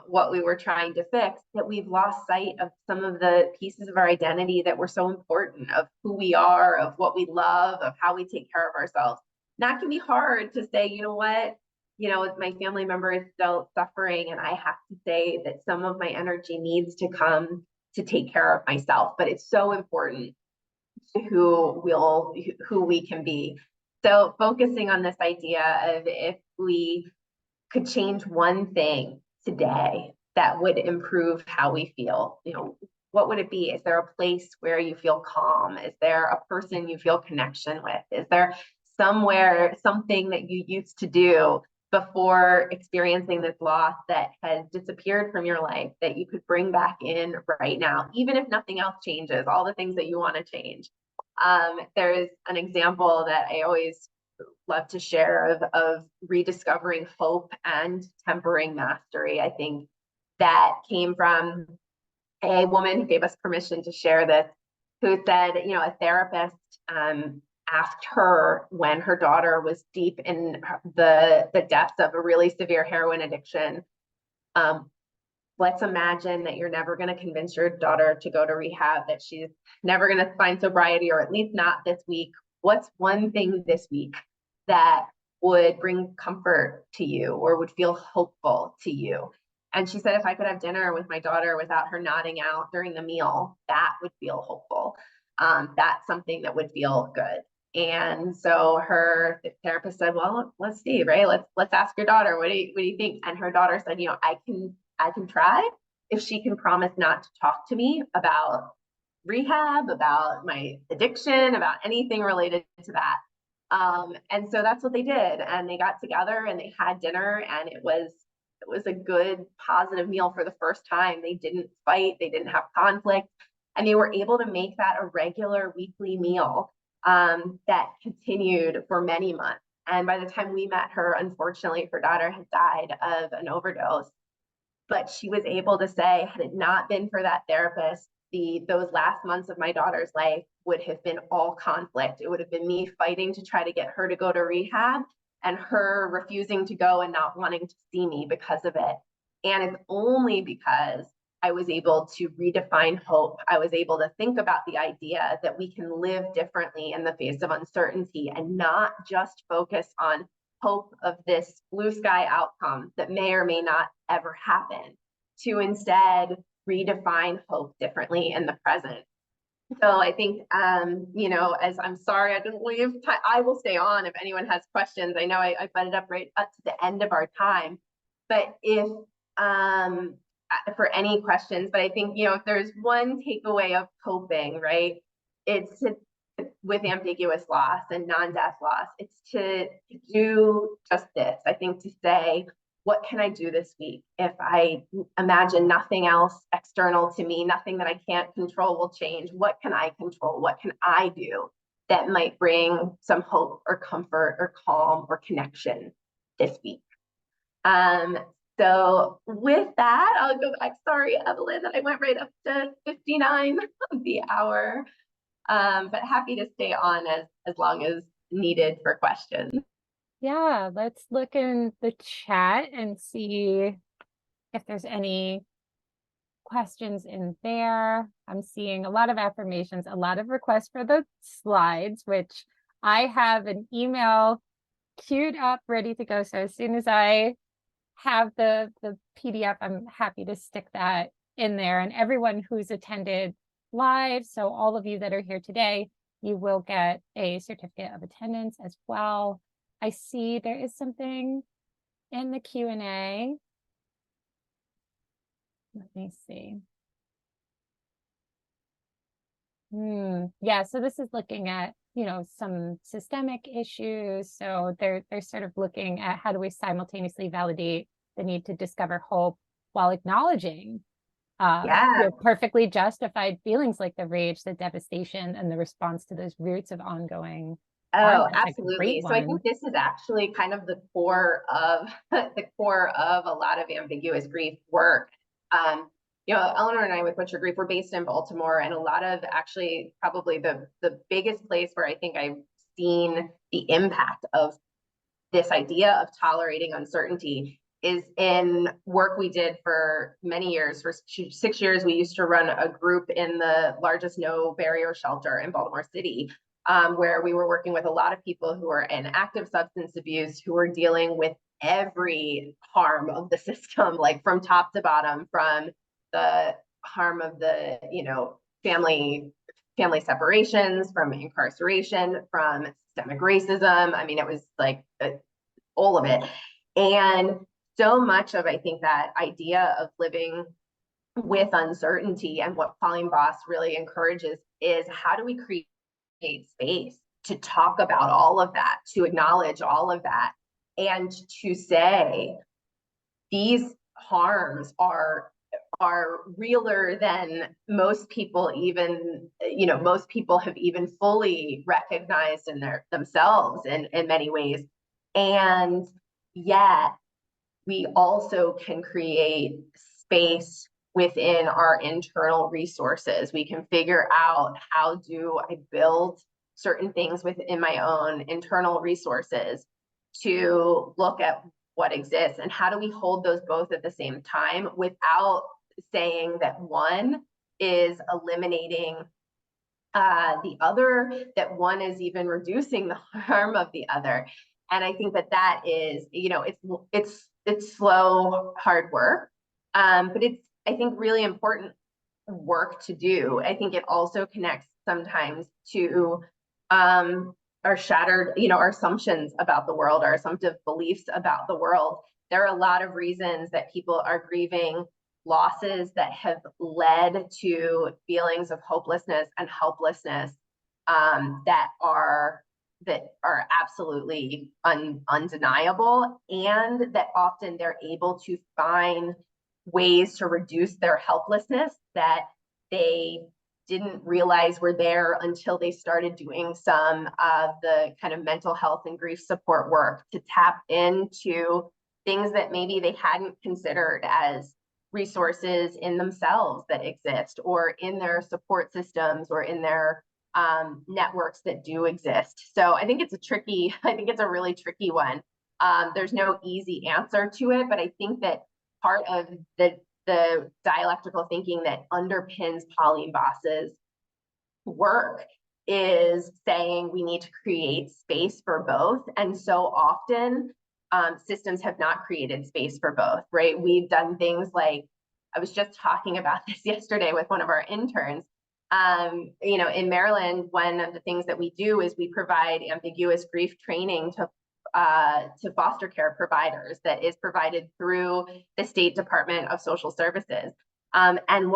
what we were trying to fix, that we've lost sight of some of the pieces of our identity that were so important, of who we are, of what we love, of how we take care of ourselves. And that can be hard to say, you know what, my family member is still suffering, and I have to say that some of my energy needs to come to take care of myself. But it's so important to who we can be. So focusing on this idea of, if we could change one thing today that would improve how we feel, what would it be? Is there a place where you feel calm? Is there a person you feel connection with? Is there something that you used to do before experiencing this loss that has disappeared from your life that you could bring back in right now, even if nothing else changes, all the things that you want to change? There's an example that I always love to share of rediscovering hope and tempering mastery. I think that came from a woman who gave us permission to share this, who said, you know, a therapist asked her when her daughter was deep in the depths of a really severe heroin addiction, let's imagine that you're never going to convince your daughter to go to rehab, that she's never going to find sobriety, or at least not this week. What's one thing this week that would bring comfort to you or would feel hopeful to you? And she said, if I could have dinner with my daughter without her nodding out during the meal, that would feel hopeful. That's something that would feel good. And so her therapist said, well, let's see, right? Let's ask your daughter, what do you think? And her daughter said, you know, I can try if she can promise not to talk to me about rehab, about my addiction, about anything related to that. And so that's what they did. And they got together and they had dinner, and it was a good, positive meal for the first time. They didn't fight, they didn't have conflict, and they were able to make that a regular weekly meal that continued for many months. And by the time we met her, unfortunately, her daughter had died of an overdose. But she was able to say, had it not been for that therapist, those last months of my daughter's life would have been all conflict. It would have been me fighting to try to get her to go to rehab, and her refusing to go and not wanting to see me because of it. And it's only because I was able to redefine hope. I was able to think about the idea that we can live differently in the face of uncertainty and not just focus on hope of this blue sky outcome that may or may not ever happen, to instead redefine hope differently in the present. So I think, you know, as I'm sorry, I didn't leave, I will stay on if anyone has questions. I know I butted up right up to the end of our time, but if, for any questions, but I think, you know, if there's one takeaway of coping, right, it's to, with ambiguous loss and non-death loss, it's to do just this. I think to say, what can I do this week? If I imagine nothing else external to me, nothing that I can't control will change, what can I control? What can I do that might bring some hope or comfort or calm or connection this week? So with that, I'll go back. Sorry, Evelyn, that I went right up to 59 of the hour. But happy to stay on as long as needed for questions. Yeah, let's look in the chat and see if there's any questions in there. I'm seeing a lot of affirmations, a lot of requests for the slides, which I have an email queued up, ready to go. So as soon as I have the PDF, I'm happy to stick that in there. And everyone who's attended live, so all of you that are here today, you will get a certificate of attendance as well. I see there is something in the Q&A. Let me see. Yeah, so this is looking at, you know, some systemic issues. So they're sort of looking at how do we simultaneously validate the need to discover hope while acknowledging you know, perfectly justified feelings like the rage, the devastation, and the response to those roots of ongoing harm. Oh, That's absolutely. So I think this is actually kind of the core of a lot of ambiguous grief work. You know, Eleanor and I with Butcher Grief, we're based in Baltimore, and a lot of actually probably the biggest place where I think I've seen the impact of this idea of tolerating uncertainty is in work we did for many years. For 6 years, we used to run a group in the largest no barrier shelter in Baltimore City, where we were working with a lot of people who are in active substance abuse, who are dealing with every harm of the system, like from top to bottom, from the harm of the, you know, family separations, from incarceration, from systemic racism. I mean, it was like all of it. And so much of, I think, that idea of living with uncertainty and what Pauline Boss really encourages is how do we create space to talk about all of that, to acknowledge all of that, and to say these harms are are realer than most people even, most people have even fully recognized in themselves in many ways. And yet we also can create space within our internal resources. We can figure out, how do I build certain things within my own internal resources to look at what exists, and how do we hold those both at the same time without saying that one is eliminating the other, that one is even reducing the harm of the other. And I think that is, it's slow, hard work, but it's, I think, really important work to do. I think it also connects sometimes to our shattered, our assumptions about the world, our assumptive beliefs about the world. There are a lot of reasons that people are grieving losses that have led to feelings of hopelessness and helplessness that are absolutely undeniable, and that often they're able to find ways to reduce their helplessness that they didn't realize were there until they started doing some of the kind of mental health and grief support work to tap into things that maybe they hadn't considered as resources in themselves that exist, or in their support systems, or in their networks that do exist. So I think it's a really tricky one. There's no easy answer to it, but I think that part of the dialectical thinking that underpins Pauline Boss's work is saying we need to create space for both. And so often systems have not created space for both, right? We've done things like, I was just talking about this yesterday with one of our interns. In Maryland, one of the things that we do is we provide ambiguous grief training to foster care providers that is provided through the State Department of Social Services. And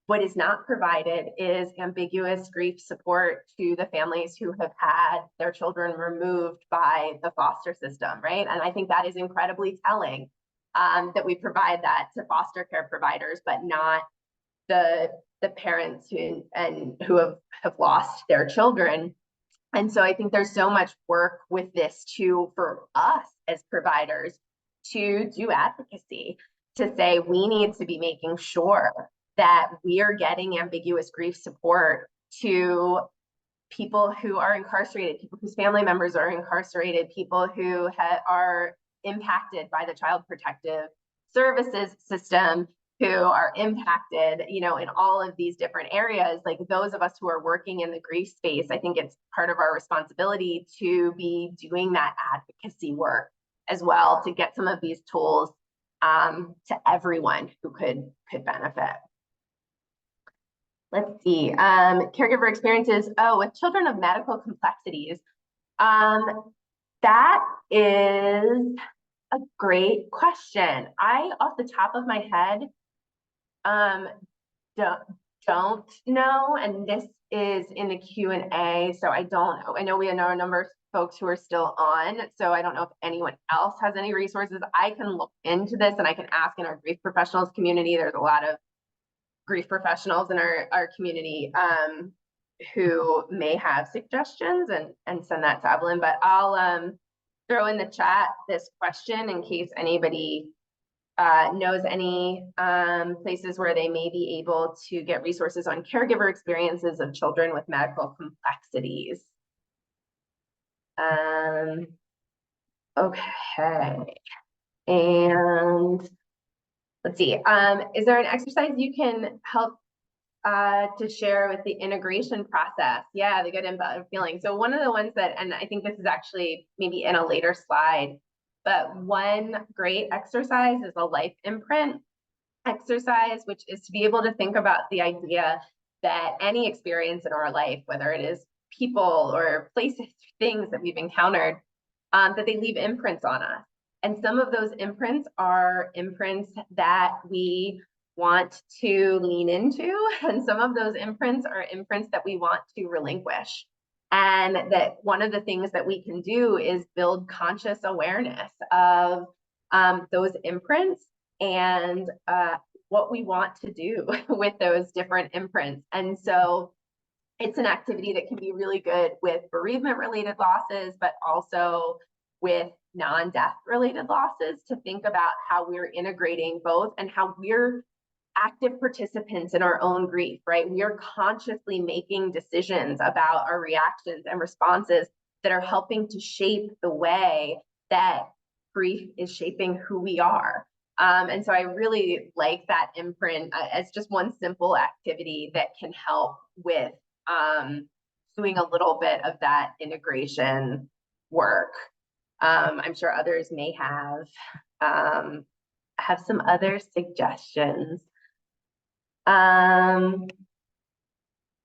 what is not provided is ambiguous grief support to the families who have had their children removed by the foster system, right? And I think that is incredibly telling, that we provide that to foster care providers, but not the parents who have lost their children. And so I think there's so much work with this too for us as providers to do advocacy, to say we need to be making sure that we are getting ambiguous grief support to people who are incarcerated, people whose family members are incarcerated, people who are impacted by the Child Protective Services system, who are impacted, in all of these different areas. Like those of us who are working in the grief space, I think it's part of our responsibility to be doing that advocacy work as well, to get some of these tools to everyone who could benefit. Let's see, caregiver experiences, with children of medical complexities. That is a great question. I, off the top of my head, don't know, and this is in the Q&A, so I don't know. I know we know a number of folks who are still on, so I don't know if anyone else has any resources. I can look into this, and I can ask in our grief professionals community. There's a lot of grief professionals in our community who may have suggestions, and send that to Evelyn. But I'll throw in the chat this question in case anybody knows any places where they may be able to get resources on caregiver experiences of children with medical complexities. Okay, and let's see, is there an exercise you can help to share with the integration process? Yeah, the good and bad feeling. So one of the ones that, and I think this is actually maybe in a later slide, but one great exercise is a life imprint exercise, which is to be able to think about the idea that any experience in our life, whether it is people or places, things that we've encountered, that they leave imprints on us. And some of those imprints are imprints that we want to lean into, and some of those imprints are imprints that we want to relinquish. And that one of the things that we can do is build conscious awareness of those imprints, and what we want to do with those different imprints. And so it's an activity that can be really good with bereavement related losses, but also with non-death related losses, to think about how we're integrating both and how we're active participants in our own grief, right? We are consciously making decisions about our reactions and responses that are helping to shape the way that grief is shaping who we are. And so I really like that imprint as just one simple activity that can help with doing a little bit of that integration work. I'm sure others may have some other suggestions.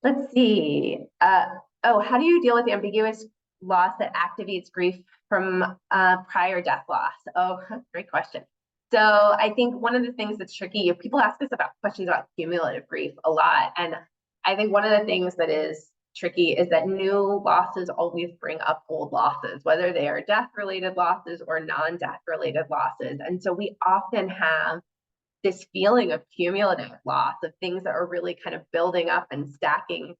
Let's see. How do you deal with the ambiguous loss that activates grief from prior death loss? Oh, great question. So I think one of the things that's tricky, people ask us about questions about cumulative grief a lot. And I think one of the things that is tricky is that new losses always bring up old losses, whether they are death-related losses or non-death related losses. And so we often have this feeling of cumulative loss, of things that are really kind of building up and stacking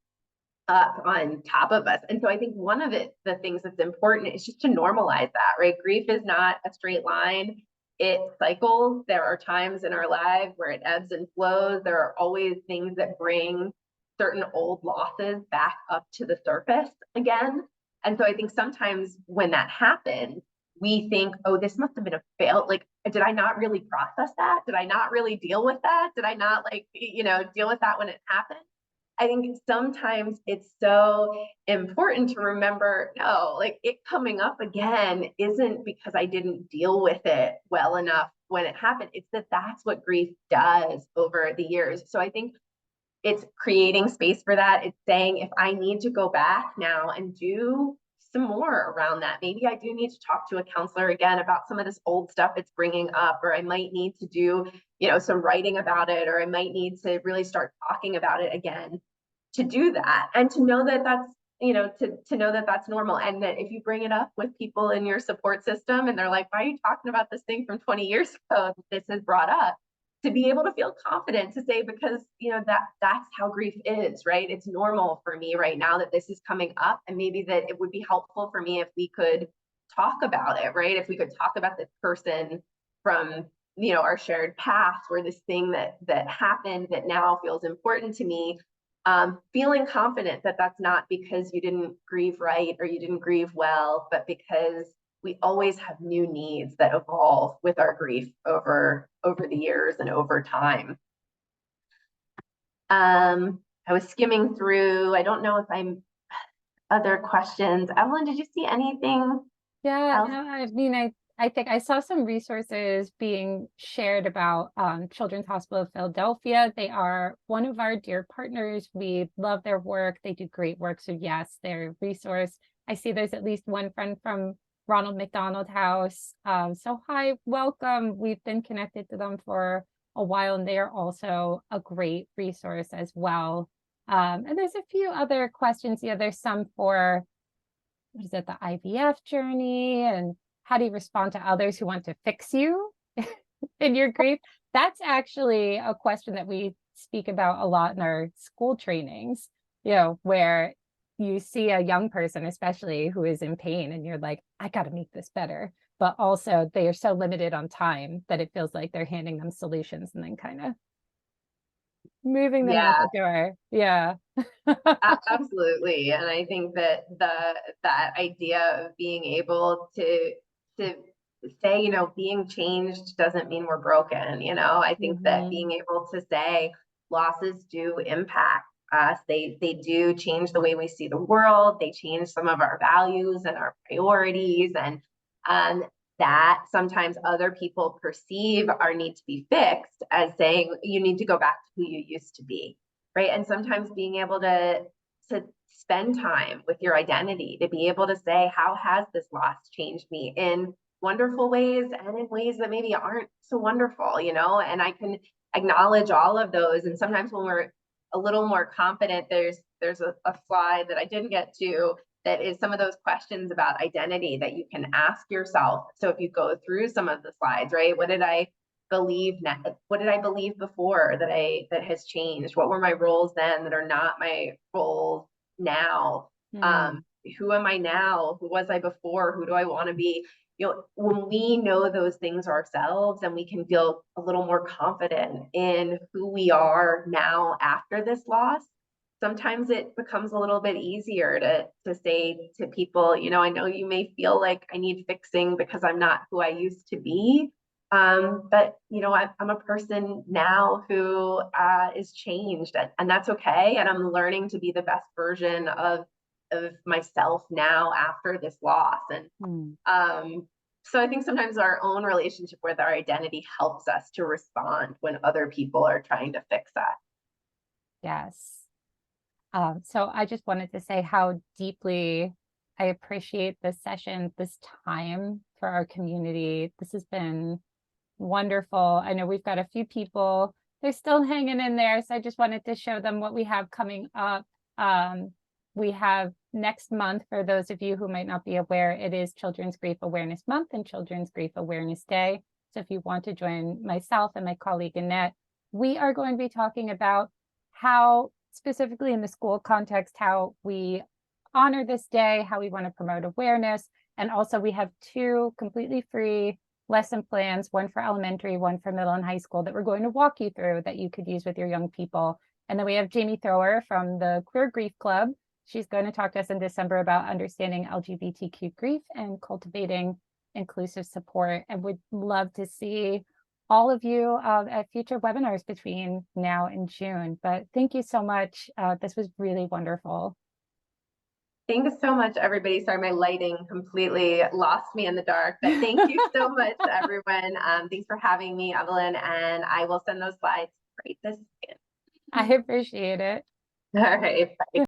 up on top of us. And so I think one of the things that's important is just to normalize that, right? Grief is not a straight line. It cycles. There are times in our lives where it ebbs and flows. There are always things that bring certain old losses back up to the surface again. And so I think sometimes when that happens, we think, oh, this must have been a fail. Like, did I not really process that? Did I not really deal with that? Did I not deal with that when it happened? I think sometimes it's so important to remember, no, like it coming up again isn't because I didn't deal with it well enough when it happened. It's that that's what grief does over the years. So I think it's creating space for that. It's saying, if I need to go back now and do some more around that, maybe I do need to talk to a counselor again about some of this old stuff it's bringing up, or I might need to do, some writing about it, or I might need to really start talking about it again, to do that, and to know that that's, to know that that's normal. And that if you bring it up with people in your support system and they're like, why are you talking about this thing from 20 years ago? This is brought up, to be able to feel confident to say, because that's how grief is, right? It's normal for me right now that this is coming up, and maybe that it would be helpful for me if we could talk about it, right? If we could talk about this person from our shared past, or this thing that happened that now feels important to me. Feeling confident that that's not because you didn't grieve right or you didn't grieve well, but because we always have new needs that evolve with our grief over the years and over time. I was skimming through. I don't know if I'm other questions. Evelyn, did you see anything? Yeah, else? no, I mean, I think I saw some resources being shared about Children's Hospital of Philadelphia. They are one of our dear partners. We love their work. They do great work. So yes, they're a resource. I see there's at least one friend from Ronald McDonald House. So hi, welcome. We've been connected to them for a while, and they are also a great resource as well. And there's a few other questions. Yeah, there's some for, what is it, the IVF journey, and how do you respond to others who want to fix you in your grief? That's actually a question that we speak about a lot in our school trainings, where you see a young person, especially, who is in pain, and you're like, I got to make this better. But also they are so limited on time that it feels like they're handing them solutions and then kind of moving them out the door. Yeah. Absolutely. And I think that that idea of being able to say, being changed doesn't mean we're broken. I think that being able to say losses do impact us. They do change the way we see the world. They change some of our values and our priorities, and that sometimes other people perceive our need to be fixed as saying, you need to go back to who you used to be, right? And sometimes being able to spend time with your identity, to be able to say, how has this loss changed me in wonderful ways and in ways that maybe aren't so wonderful, and I can acknowledge all of those. And sometimes when we're a little more confident, there's a slide that I didn't get to that is some of those questions about identity that you can ask yourself. So if you go through some of the slides, right, what did I believe now? What did I believe before that has changed? What were my roles then that are not my roles now? Hmm. Who am I now? Who was I before? Who do I want to be? When we know those things ourselves, and we can feel a little more confident in who we are now after this loss, sometimes it becomes a little bit easier to say to people, I know you may feel like I need fixing because I'm not who I used to be. But I'm a person now who is changed, and that's okay. And I'm learning to be the best version of myself now after this loss. And Hmm. so I think sometimes our own relationship with our identity helps us to respond when other people are trying to fix us. Yes. So I just wanted to say how deeply I appreciate this session, this time for our community. This has been wonderful. I know we've got a few people, they're still hanging in there. So I just wanted to show them what we have coming up. We have next month, for those of you who might not be aware, it is Children's Grief Awareness Month and Children's Grief Awareness Day. So if you want to join myself and my colleague Annette, we are going to be talking about how, specifically in the school context, how we honor this day, how we want to promote awareness. And also we have 2 completely free lesson plans, one for elementary, one for middle and high school, that we're going to walk you through that you could use with your young people. And then we have Jamie Thrower from the Queer Grief Club. She's going to talk to us in December about understanding LGBTQ grief and cultivating inclusive support. And would love to see all of you at future webinars between now and June. But thank you so much. This was really wonderful. Thanks so much, everybody. Sorry, my lighting completely lost me in the dark, but thank you so much, everyone. Thanks for having me, Evelyn, and I will send those slides right this second. I appreciate it. All right, bye.